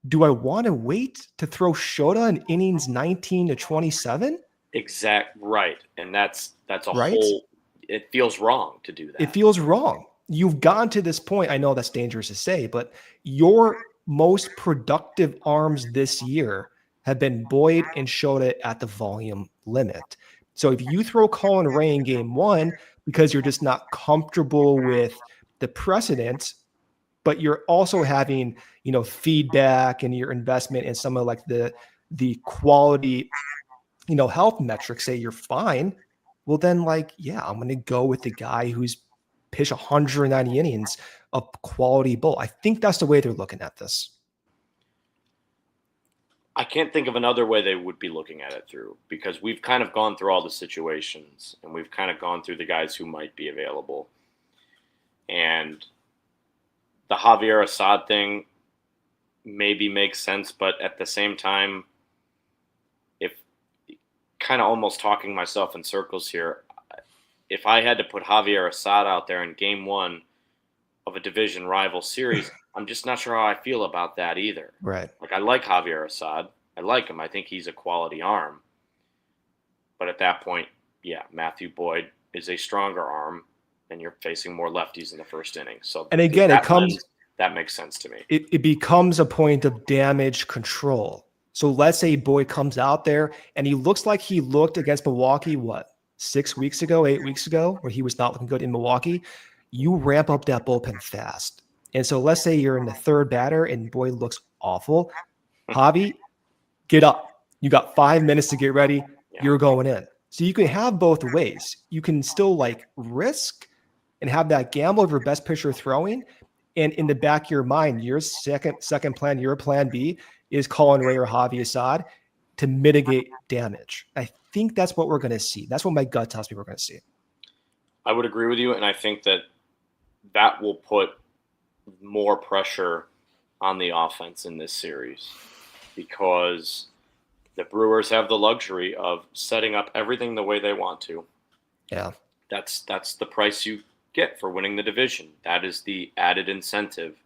Do I want to wait to throw Shota in innings 19 to 27? Right. And that's a whole, it feels wrong to do that. It feels wrong. You've gotten to this point. I know that's dangerous to say, but your most productive arms this year have been Boyd and Shota at the volume limit. So if you throw Colin Ray in game 1 because you're just not comfortable with the precedent, but you're also having, feedback and your investment in some of like the quality, health metrics say you're fine, well then I'm going to go with the guy who's pitched 190 innings of quality ball. I think that's the way they're looking at this. I can't think of another way they would be looking at it through, because we've kind of gone through all the situations and we've kind of gone through the guys who might be available. And the Javier Assad thing maybe makes sense, but at the same time, if kind of almost talking myself in circles here, if I had to put Javier Assad out there in game 1 of a division rival series, I'm just not sure how I feel about that either. Right. Like, I like Javier Assad. I like him. I think he's a quality arm. But at that point, Matthew Boyd is a stronger arm, and you're facing more lefties in the first inning. So, and again, that makes sense to me. It becomes a point of damage control. So let's say Boyd comes out there and he looks like he looked against Milwaukee, 8 weeks ago, where he was not looking good in Milwaukee. You ramp up that bullpen fast. And so let's say you're in the third batter and Boyd looks awful. Javi, get up. You got 5 minutes to get ready. Yeah. You're going in. So you can have both ways. You can still risk and have that gamble of your best pitcher throwing. And in the back of your mind, your second plan, your plan B is Colin Ray or Javi Assad to mitigate damage. I think that's what we're going to see. That's what my gut tells me we're going to see. I would agree with you, and I think that will put more pressure on the offense in this series, because the Brewers have the luxury of setting up everything the way they want to. Yeah. That's the price you get for winning the division. That is the added incentive.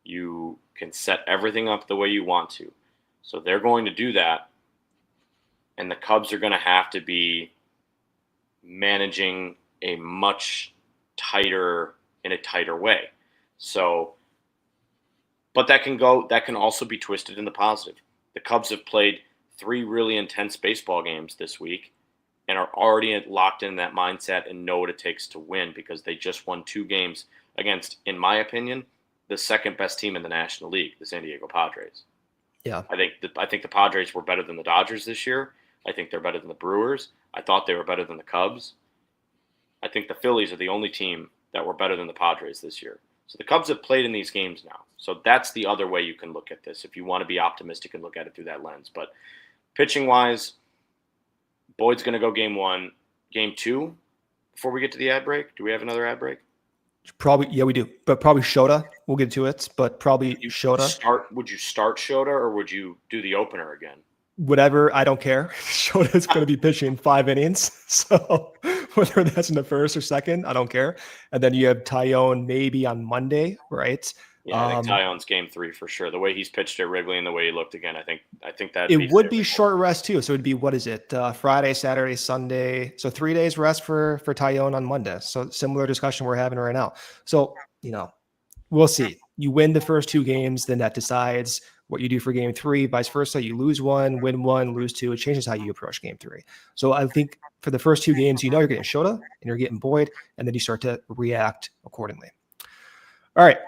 You can set everything up the way you want to. So they're going to do that, and the Cubs are going to have to be managing a much tighter way. So, but that can also be twisted in the positive. The Cubs have played 3 really intense baseball games this week and are already locked in that mindset and know what it takes to win, because they just won 2 games against, in my opinion, the second best team in the National League, the San Diego Padres. Yeah. I think the Padres were better than the Dodgers this year. I think they're better than the Brewers. I thought they were better than the Cubs. I think the Phillies are the only team that were better than the Padres this year. So the Cubs have played in these games now. So that's the other way you can look at this if you want to be optimistic and look at it through that lens. But pitching-wise, Boyd's going to go game 1. Game 2, before we get to the ad break, do we have another ad break? Probably, yeah, we do. But probably Shota. We'll get to it, but probably Shota. Would you start Shota or would you do the opener again? Whatever, I don't care. Shota's going to be pitching 5 innings. So whether that's in the first or second, I don't care. And then you have Tyone maybe on Monday, right? Yeah, I think Tyone's game 3 for sure. The way he's pitched at Wrigley and the way he looked again, I think that it would be short rest too. So it'd be, what is it? Friday, Saturday, Sunday. So 3 days rest for Tyone on Monday. So similar discussion we're having right now. So, we'll see. You win the first 2 games, then that decides what you do for game 3, vice versa. You lose 1, win 1, lose 2. It changes how you approach game 3. So I think for the first 2 games, you're getting Shota and you're getting Boyd, and then you start to react accordingly. All right.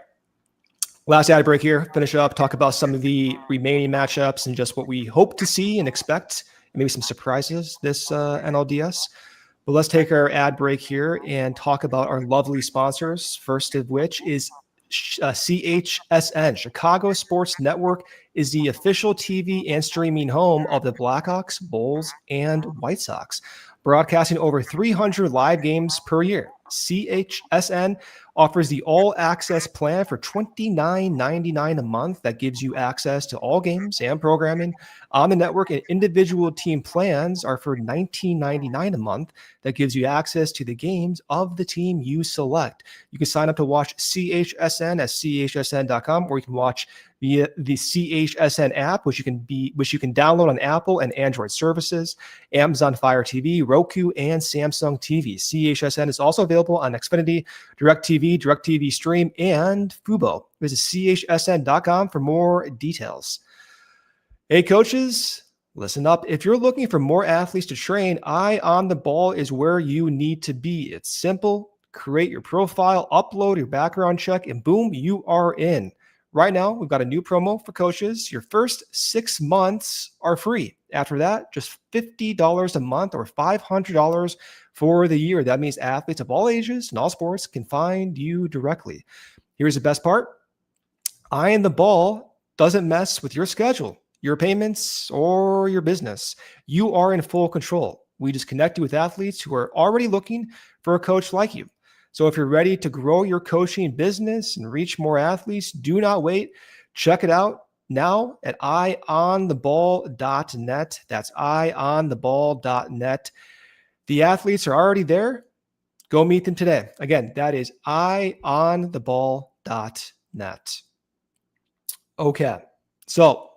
Last ad break here. Finish up, talk about some of the remaining matchups and just what we hope to see and expect, and maybe some surprises this NLDS. But let's take our ad break here and talk about our lovely sponsors. First of which is CHSN. Chicago Sports Network is the official TV and streaming home of the Blackhawks, Bulls, and White Sox, broadcasting over 300 live games per year. CHSN offers the all-access plan for $29.99 a month that gives you access to all games and programming on the network, and individual team plans are for $19.99 a month that gives you access to the games of the team you select. You can sign up to watch CHSN at chsn.com, or you can watch via the CHSN app, which you can download on Apple and Android services, Amazon Fire TV, Roku, and Samsung TV. CHSN is also available on Xfinity, DirecTV, DirecTV Stream, and Fubo. Visit chsn.com for more details. Hey, coaches, listen up. If you're looking for more athletes to train, Eye on the Ball is where you need to be. It's simple. Create your profile, upload your background check, and boom, you are in. Right now, we've got a new promo for coaches. Your first 6 months are free. After that, just $50 a month or $500 for the year. That means athletes of all ages and all sports can find you directly. Here's the best part. Eye on the Ball doesn't mess with your schedule, your payments, or your business. You are in full control. We just connect you with athletes who are already looking for a coach like you. So if you're ready to grow your coaching business and reach more athletes, do not wait. Check it out now at eyeontheball.net. That's eyeontheball.net. The athletes are already there. Go meet them today. Again, that is eyeontheball.net. Okay, so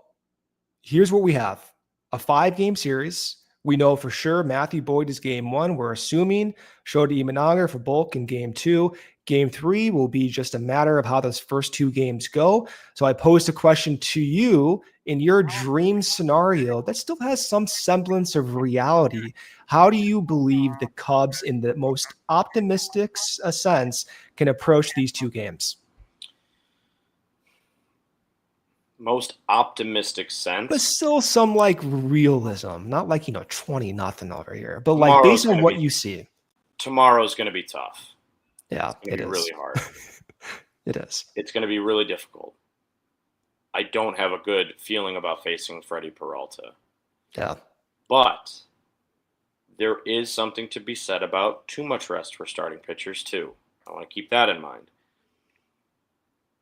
here's what we have. A 5-game series. We know for sure Matthew Boyd is game 1. We're assuming Shota Imanaga for Bulk in game 2. Game 3 will be just a matter of how those first 2 games go. So I posed a question to you. In your dream scenario that still has some semblance of reality, how do you believe the Cubs, in the most optimistic sense, can approach these 2 games? Most optimistic sense, but still some realism, not 20-0 over here, but based on what you see. Tomorrow's going to be tough. Yeah, it is really hard. It is. It's going to be really difficult. I don't have a good feeling about facing Freddy Peralta. Yeah. But there is something to be said about too much rest for starting pitchers too. I want to keep that in mind.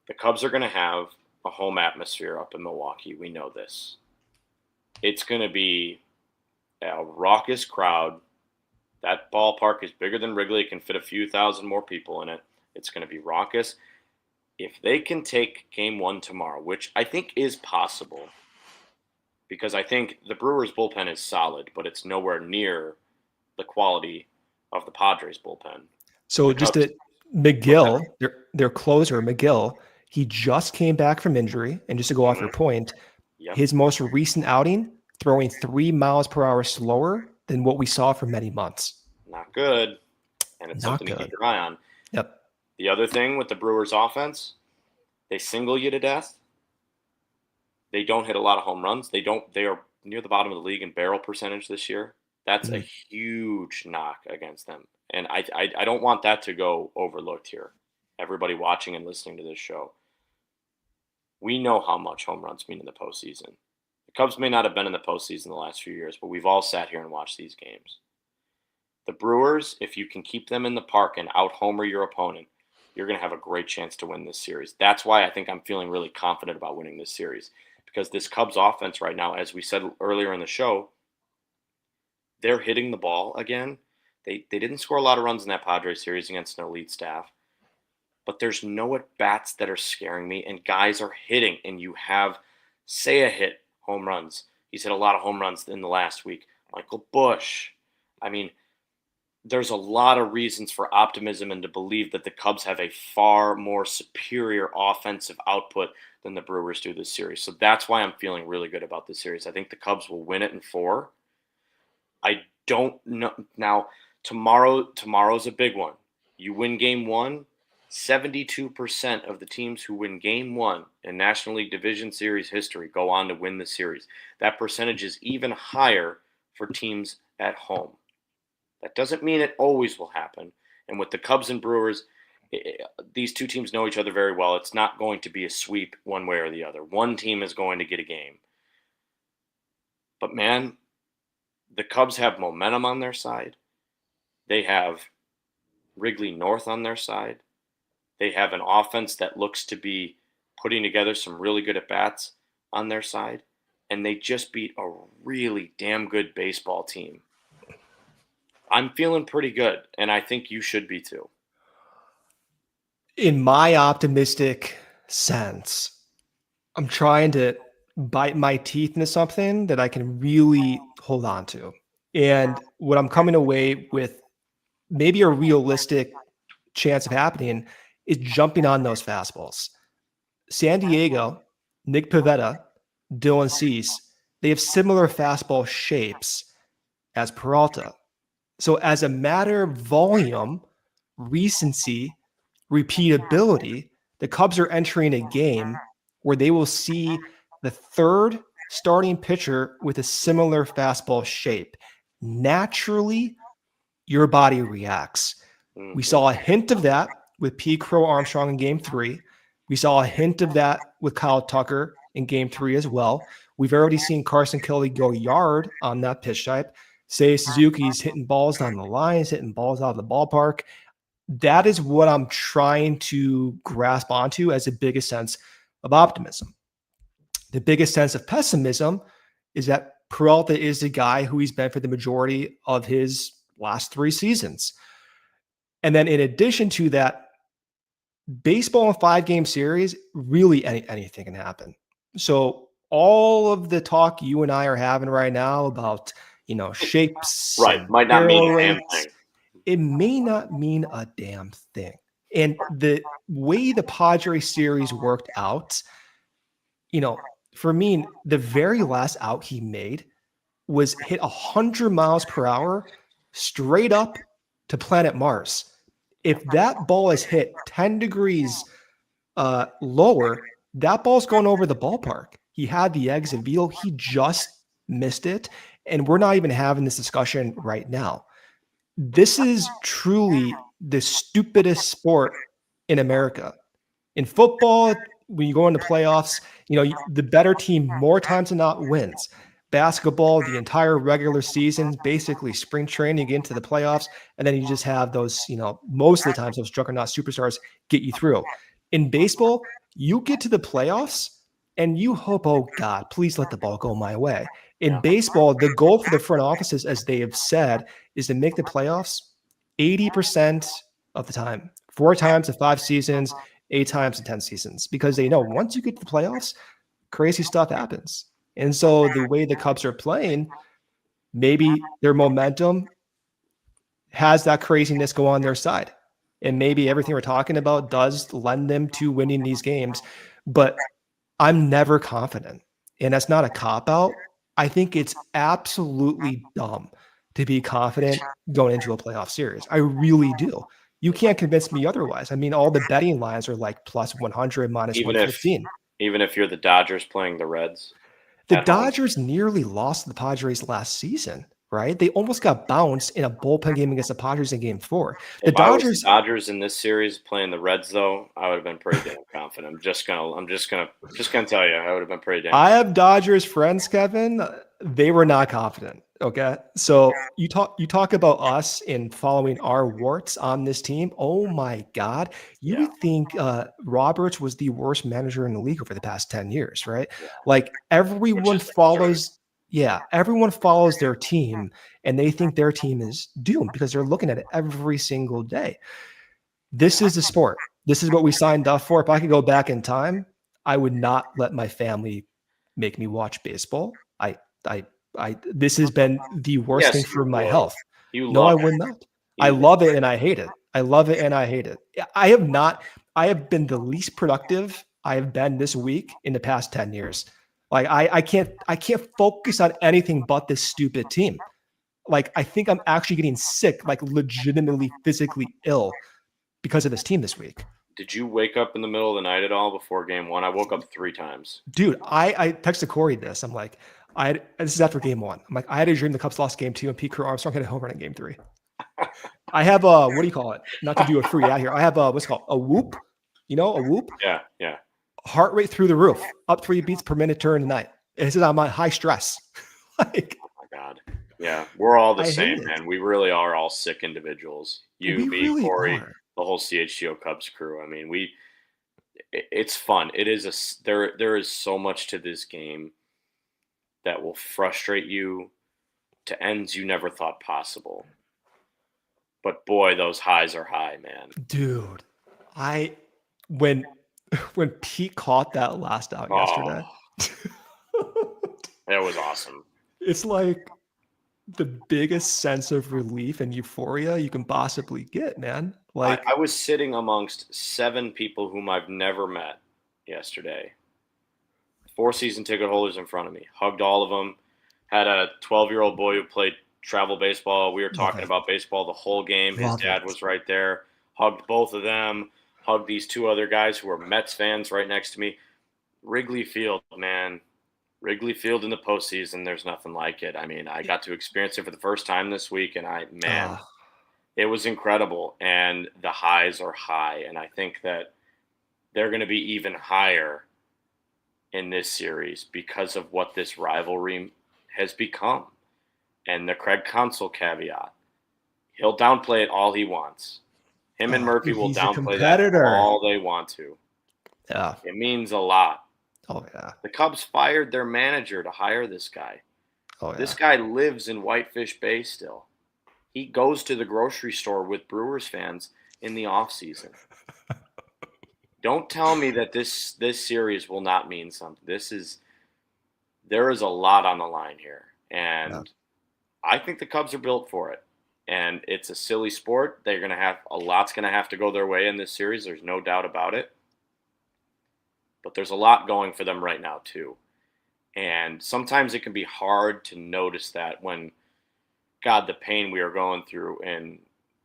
The Cubs are going to have a home atmosphere up in Milwaukee. We know this. It's going to be a raucous crowd. That ballpark is bigger than Wrigley. It can fit a few thousand more people in it. It's going to be raucous. If they can take game 1 tomorrow, which I think is possible, because I think the Brewers bullpen is solid, but it's nowhere near the quality of the Padres bullpen. So just at McGill, their closer, McGill, he just came back from injury. And just to go off your point, his most recent outing, throwing 3 miles per hour slower than what we saw for many months. Not good. And it's something to keep your eye on. Yep. The other thing with the Brewers offense, They single you to death. They don't hit a lot of home runs. They are near the bottom of the league in barrel percentage this year. That's a huge knock against them. And I don't want that to go overlooked here. Everybody watching and listening to this show. We know how much home runs mean in the postseason. The Cubs may not have been in the postseason the last few years, but we've all sat here and watched these games. The Brewers, if you can keep them in the park and out-homer your opponent, you're going to have a great chance to win this series. That's why I think I'm feeling really confident about winning this series. Because this Cubs offense right now, as we said earlier in the show, they're hitting the ball again. They didn't score a lot of runs in that Padres series against an elite staff. But there's no at-bats that are scaring me, and guys are hitting. And you have Seiya hit home runs. He's hit a lot of home runs in the last week. Michael Busch. I mean, there's a lot of reasons for optimism and to believe that the Cubs have a far more superior offensive output than the Brewers do this series. So that's why I'm feeling really good about this series. I think the Cubs will win it in 4. I don't know. Now, tomorrow's a big one. You win game 1, 72% of the teams who win game 1 in National League Division Series history go on to win the series. That percentage is even higher for teams at home. That doesn't mean it always will happen. And with the Cubs and Brewers, these two teams know each other very well. It's not going to be a sweep one way or the other. One team is going to get a game. But man, the Cubs have momentum on their side. They have Wrigley North on their side. They have an offense that looks to be putting together some really good at-bats on their side. And they just beat a really damn good baseball team. I'm feeling pretty good, and I think you should be too. In my optimistic sense, I'm trying to bite my teeth into something that I can really hold on to. And what I'm coming away with, maybe a realistic chance of happening, is jumping on those fastballs. San Diego, Nick Pivetta, Dylan Cease, they have similar fastball shapes as Peralta. So as a matter of volume, recency, repeatability, the Cubs are entering a game where they will see the third starting pitcher with a similar fastball shape. Naturally, your body reacts. We saw a hint of that with P. Crow Armstrong in game 3. We saw a hint of that with Kyle Tucker in game 3 as well. We've already seen Carson Kelly go yard on that pitch type. Seiya Suzuki's hitting balls down the lines, hitting balls out of the ballpark. That is what I'm trying to grasp onto as the biggest sense of optimism. The biggest sense of pessimism is that Peralta is the guy who he's been for the majority of his last 3 seasons. And then in addition to that, baseball in 5-game series, really anything can happen. So all of the talk you and I are having right now about, shapes, right, might not mean a damn thing. It may not mean a damn thing. And the way the Padres series worked out, for me, the very last out he made was hit 100 miles per hour straight up to planet Mars. If that ball is hit 10 degrees lower, that ball's going over the ballpark. He had the exit velo. He just missed it. And we're not even having this discussion right now. This is truly the stupidest sport in America. In football, when you go into playoffs, the better team more times than not wins. Basketball, the entire regular season, basically spring training into the playoffs, and then you just have those, most of the times those juggernaut superstars get you through. In baseball, you get to the playoffs and you hope, oh God, please let the ball go my way. In baseball, the goal for the front offices, as they have said, is to make the playoffs 80% of the time, 4 times in 5 seasons, 8 times in 10 seasons, because they know once you get to the playoffs, crazy stuff happens. And so the way the Cubs are playing, maybe their momentum has that craziness go on their side. And maybe everything we're talking about does lend them to winning these games. But I'm never confident. And that's not a cop-out. I think it's absolutely dumb to be confident going into a playoff series. I really do. You can't convince me otherwise. I mean, all the betting lines are like plus 100, minus 115. Even if you're the Dodgers playing the Reds. The Dodgers nearly lost to the Padres last season, right? They almost got bounced in a bullpen game against the Padres in Game 4. If I was the Dodgers in this series playing the Reds, though, I would have been pretty damn confident. I'm just gonna tell you, I would have been pretty damn. I have Dodgers friends, Kevin. They were not confident. Okay, so you talk about us in following our warts on this team. Oh my God, you would think Roberts was the worst manager in the league over the past 10 years, right? Yeah. Like everyone follows. Yeah, everyone follows their team, and they think their team is doomed because they're looking at it every single day. This is the sport. This is what we signed up for. If I could go back in time, I would not let my family make me watch baseball. This has been the worst thing for my health. No, I would not. I love it and I hate it. I love it and I hate it. I have been the least productive I have been this week in the past 10 years. Like I can't focus on anything but this stupid team. Like I think I'm actually getting sick, like legitimately physically ill because of this team this week. Did you wake up in the middle of the night at all before Game 1? I woke up 3 times. Dude, I texted Corey this. I'm like, this is after Game 1. I'm like, I had a dream the Cubs lost Game 2 and Pete Armstrong hit a home run in Game 3. I have what do you call it? Not to do a free ad here. I have what's it called? A whoop. You know, a whoop? Yeah. Heart rate through the roof, up 3 beats per minute during the night. This is on my high stress. Like, oh my God. Yeah, we're all the same, man. We really are all sick individuals. You, me, really Corey, the whole CHGO Cubs crew. I mean, it's fun. It is there is so much to this game that will frustrate you to ends you never thought possible. But boy, those highs are high, man. Dude, when Pete caught that last out yesterday, that was awesome. It's like the biggest sense of relief and euphoria you can possibly get, man. Like I was sitting amongst 7 people whom I've never met yesterday. 4 season ticket holders in front of me. Hugged all of them. Had a 12-year-old boy who played travel baseball. We were talking about baseball the whole game. His dad was right there. Hugged both of them. Hugged these 2 other guys who were Mets fans right next to me. Wrigley Field, man. Wrigley Field in the postseason, there's nothing like it. I mean, I got to experience it for the first time this week, and it was incredible. And the highs are high, and I think that they're going to be even higher in this series because of what this rivalry has become. And the Craig Counsell caveat, he'll downplay it all he wants. Him and Murphy will downplay that all they want to. Yeah. It means a lot. Oh, yeah. The Cubs fired their manager to hire this guy. Oh, yeah. This guy lives in Whitefish Bay still. He goes to the grocery store with Brewers fans in the offseason. Don't tell me that this series will not mean something. There is a lot on the line here. And I think the Cubs are built for it. And it's a silly sport. They're going to have a lot's going to have to go their way in this series. There's no doubt about it. But there's a lot going for them right now, too. And sometimes it can be hard to notice that when, God, the pain we are going through in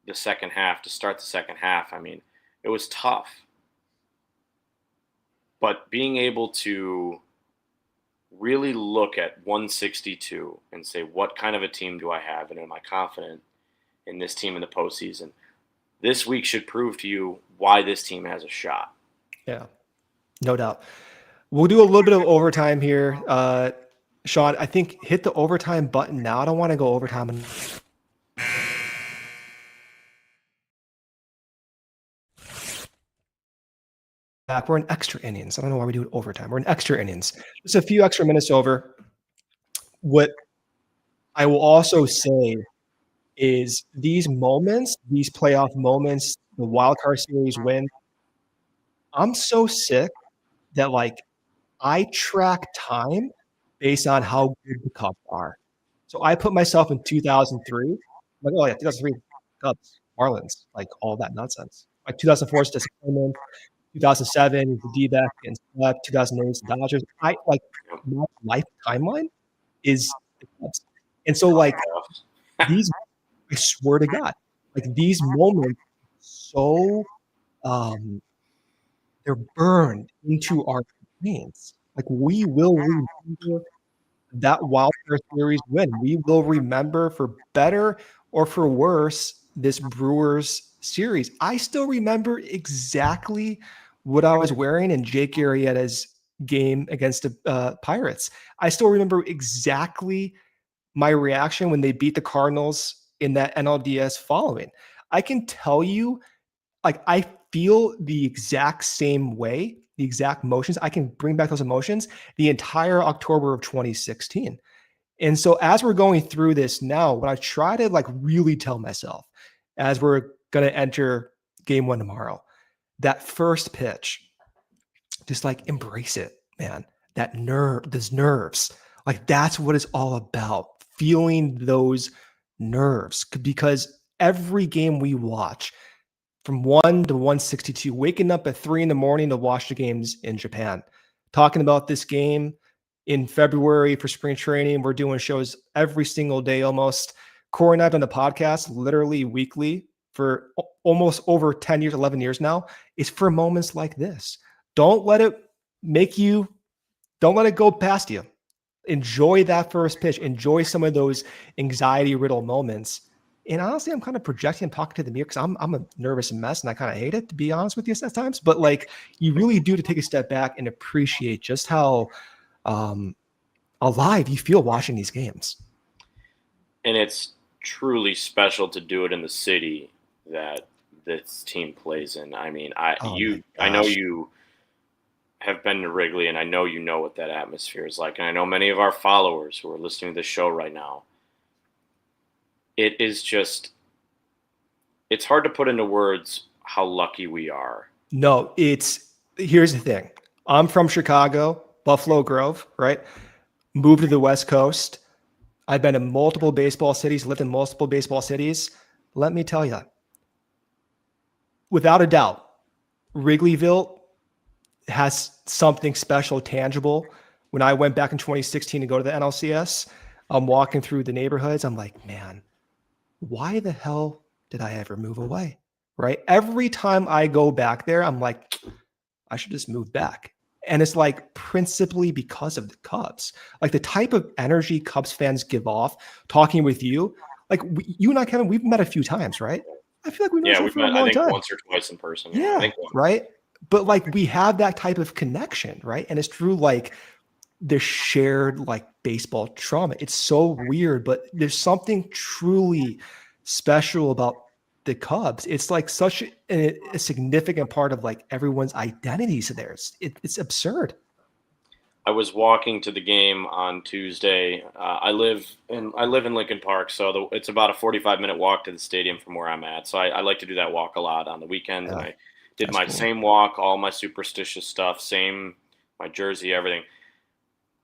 the second half, to start the second half, I mean, it was tough. But being able to really look at 162 and say, what kind of a team do I have? And am I confident in this team in the postseason? This week should prove to you why this team has a shot. Yeah. No doubt. We'll do a little bit of overtime here. Sean, I think hit the overtime button now. I don't want to go overtime. We're in extra innings. I don't know why we do it overtime. We're in extra innings. Just a few extra minutes over. What I will also say is these moments, these playoff moments, the wild card series win, I'm so sick that I track time based on how good the Cubs are. So I put myself in 2003. I'm like, oh yeah, 2003 Cubs, Marlins, all that nonsense. 2004 is disappointment. 2007 is the D-back against 2008 is the Dodgers. My life timeline is the Cubs. And so these, I swear to God, these moments so they're burned into our brains. Like we will remember that wild card series win. We will remember, for better or for worse, this Brewers series. I still remember exactly what I was wearing in Jake Arrieta's game against the Pirates. I still remember exactly my reaction when they beat the Cardinals in that NLDS following. I can tell you, like, I feel the exact same way, the exact motions. I can bring back those emotions the entire October of 2016. And so as we're going through this now, what I try to like really tell myself as we're going to enter game 1 tomorrow, that first pitch, just like embrace it, man. That nerve, those nerves, like that's what it's all about. Feeling those nerves, because every game we watch from 1 to 162, waking up at 3 in the morning to watch the games in Japan, talking about this game in February for spring training. We're doing shows every single day almost. Corey and I've done the podcast literally weekly for almost over 10 years, 11 years now. It's for moments like this. Don't let it don't let it go past you. Enjoy that first pitch. Enjoy some of those anxiety-riddled moments. And honestly, I'm kind of projecting and talking to the mirror because I'm a nervous mess and I kind of hate it, to be honest with you at times. But like, you really do to take a step back and appreciate just how alive you feel watching these games. And it's truly special to do it in the city that this team plays in. I mean, I know you have been to Wrigley, and I know you know what that atmosphere is like. And I know many of our followers who are listening to the show right now. It is just, it's hard to put into words how lucky we are. No, here's the thing. I'm from Chicago, Buffalo Grove, right? Moved to the West Coast. I've been to multiple baseball cities, lived in multiple baseball cities. Let me tell you, without a doubt, Wrigleyville has something special, tangible. When I went back in 2016 to go to the NLCS, I'm walking through the neighborhoods. I'm like, man, why the hell did I ever move away? Right? Every time I go back there, I'm like, I should just move back. And it's like principally because of the Cubs, like the type of energy Cubs fans give off talking with you. Like you and I, Kevin, we've met a few times, right? I feel like we've known for a long time. Once or twice in person. Yeah, I think right. But like we have that type of connection, right? And it's true, like the shared like baseball trauma. It's so weird, but there's something truly special about the Cubs. It's like such a significant part of like everyone's identities there. It's absurd. I was walking to the game on Tuesday. I live in Lincoln Park, so it's about a 45-minute walk to the stadium from where I'm at. So I like to do that walk a lot on the weekends. Yeah, and I did my same walk, all my superstitious stuff, same, my jersey, everything.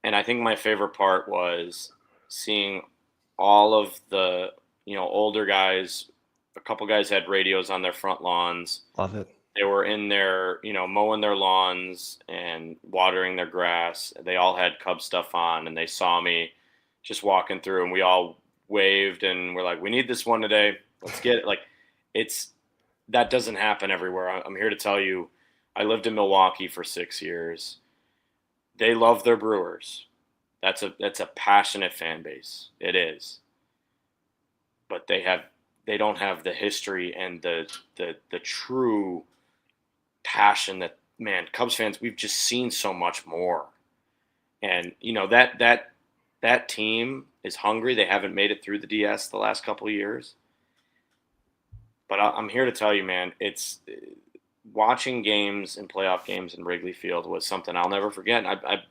And I think my favorite part was seeing all of the, older guys. A couple guys had radios on their front lawns. Love it. They were in there, mowing their lawns and watering their grass. They all had Cub stuff on, and they saw me just walking through, and we all waved, and we're like, we need this one today. Let's get it. Like, that doesn't happen everywhere. I'm here to tell you, I lived in Milwaukee for 6 years. They love their Brewers. That's a passionate fan base. It is. But they don't have the history and the true passion that, man, Cubs fans, we've just seen so much more. And that team is hungry. They haven't made it through the DS the last couple of years. But I'm here to tell you, man, it's watching games and playoff games in Wrigley Field was something I'll never forget. And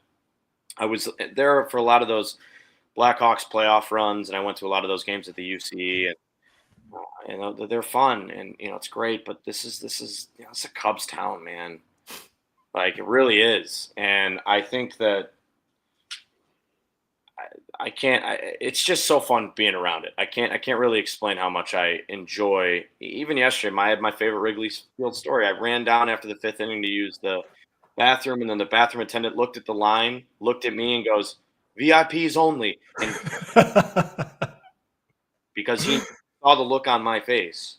I was there for a lot of those Blackhawks playoff runs, and I went to a lot of those games at the UC, and they're fun, and it's great. But this is it's a Cubs town, man. Like, it really is. And I think that I can't. It's just so fun being around it. I can't really explain how much I enjoy. Even yesterday, I had my favorite Wrigley Field story. I ran down after the 5th inning to use the bathroom, and then the bathroom attendant looked at the line, looked at me, and goes, "VIPs only." And because he saw the look on my face,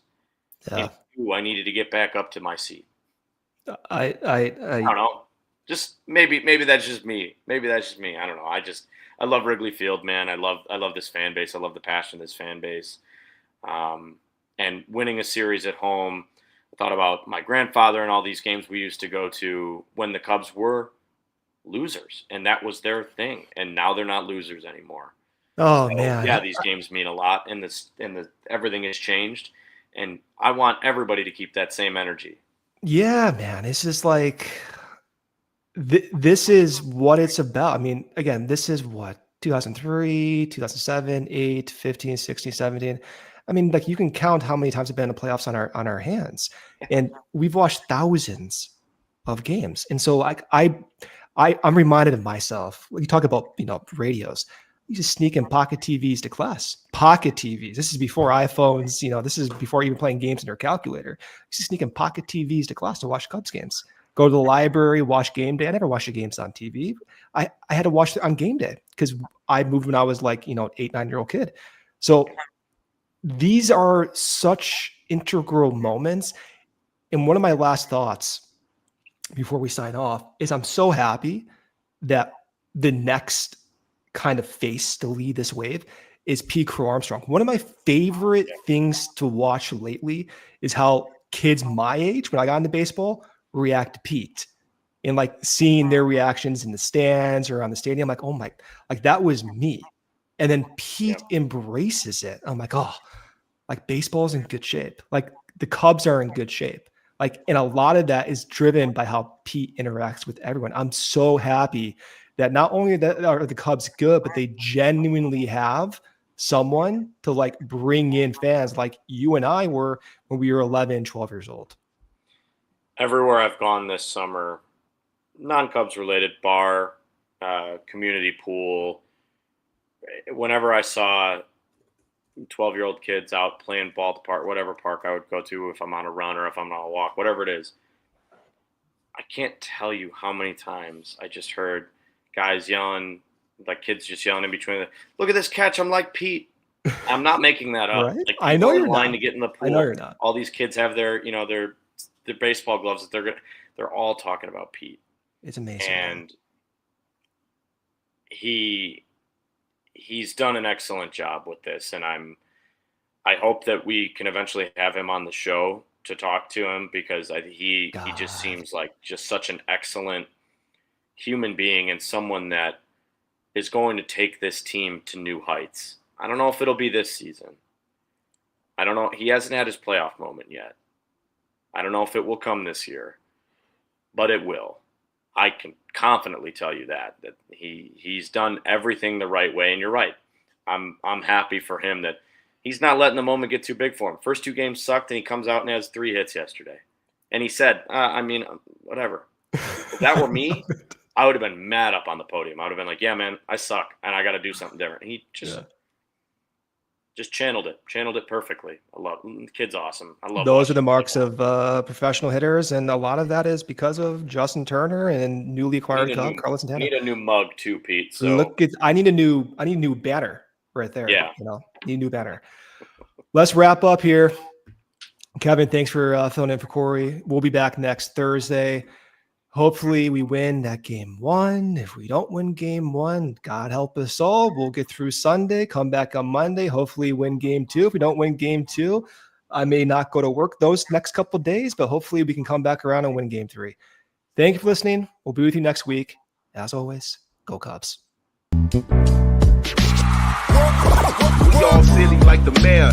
yeah. knew I needed to get back up to my seat. I don't know. Just maybe that's just me. Maybe that's just me. I don't know. I love Wrigley Field, man. I love this fan base. I love the passion of this fan base. And winning a series at home, I thought about my grandfather and all these games we used to go to when the Cubs were losers, and that was their thing. And now they're not losers anymore. Oh, man. Yeah, these games mean a lot, and everything has changed. And I want everybody to keep that same energy. Yeah, man. It's just like this is what it's about. I mean, again, this is what 2003, 2007, 8, 15, 16, 17. I mean, like, you can count how many times I've been in the playoffs on our hands, and we've watched thousands of games. And so I'm reminded of myself. You talk about, radios. You just sneak in pocket TVs to class. Pocket TVs. This is before iPhones. This is before even playing games in your calculator. You just sneak in pocket TVs to class to watch Cubs games. Go to the library, watch game day. I never watched the games on TV. I had to watch it on game day because I moved when I was like, 8, 9-year-old kid. So these are such integral moments. And one of my last thoughts before we sign off is I'm so happy that the next kind of face to lead this wave is Pete Crow Armstrong. One of my favorite things to watch lately is how kids my age, when I got into baseball, react to Pete, and like seeing their reactions in the stands or on the stadium. Like, oh my, like that was me. And then Pete embraces it. I'm like, oh, like baseball's in good shape. Like the Cubs are in good shape. Like, and a lot of that is driven by how Pete interacts with everyone. I'm so happy that not only that are the Cubs good, but they genuinely have someone to like bring in fans like you and I were when we were 11, 12 years old. Everywhere I've gone this summer, non-Cubs related, bar, community pool, whenever I saw 12-year-old kids out playing ball at the park, whatever park I would go to, if I'm on a run or if I'm on a walk, whatever it is, I can't tell you how many times I just heard guys yelling, like kids just yelling in between. Look at this catch! I'm like Pete. I'm not making that up. Right? Like, I know you're not. To get in the pool. I know you're not. All these kids have their baseball gloves that they're all talking about Pete. It's amazing. And he's done an excellent job with this, and I hope that we can eventually have him on the show to talk to him, because he just seems like just such an excellent human being and someone that is going to take this team to new heights. I don't know if it'll be this season. I don't know. He hasn't had his playoff moment yet. I don't know if it will come this year, but it will. I can confidently tell you that he's done everything the right way. And you're right. I'm happy for him that he's not letting the moment get too big for him. First 2 games sucked, and he comes out and has 3 hits yesterday. And he said, whatever. If that were me, I would have been mad up on the podium. I would have been like, yeah, man, I suck, and I got to do something different. And he just channeled it perfectly. I love it. The kid's awesome. I love those are the marks of professional hitters, and a lot of that is because of Justin Turner and newly acquired Cub Carlos Santana. Need a new mug too, Pete. So I need a new banner right there. Yeah, need a new banner. Let's wrap up here. Kevin, thanks for filling in for Corey. We'll be back next Thursday. Hopefully we win that game 1. If we don't win game 1, God help us all. We'll get through Sunday, come back on Monday, hopefully win game 2. If we don't win game 2, I may not go to work those next couple of days, but hopefully we can come back around and win game 3. Thank you for listening. We'll be with you next week. As always, go Cubs. We all silly like the mayor.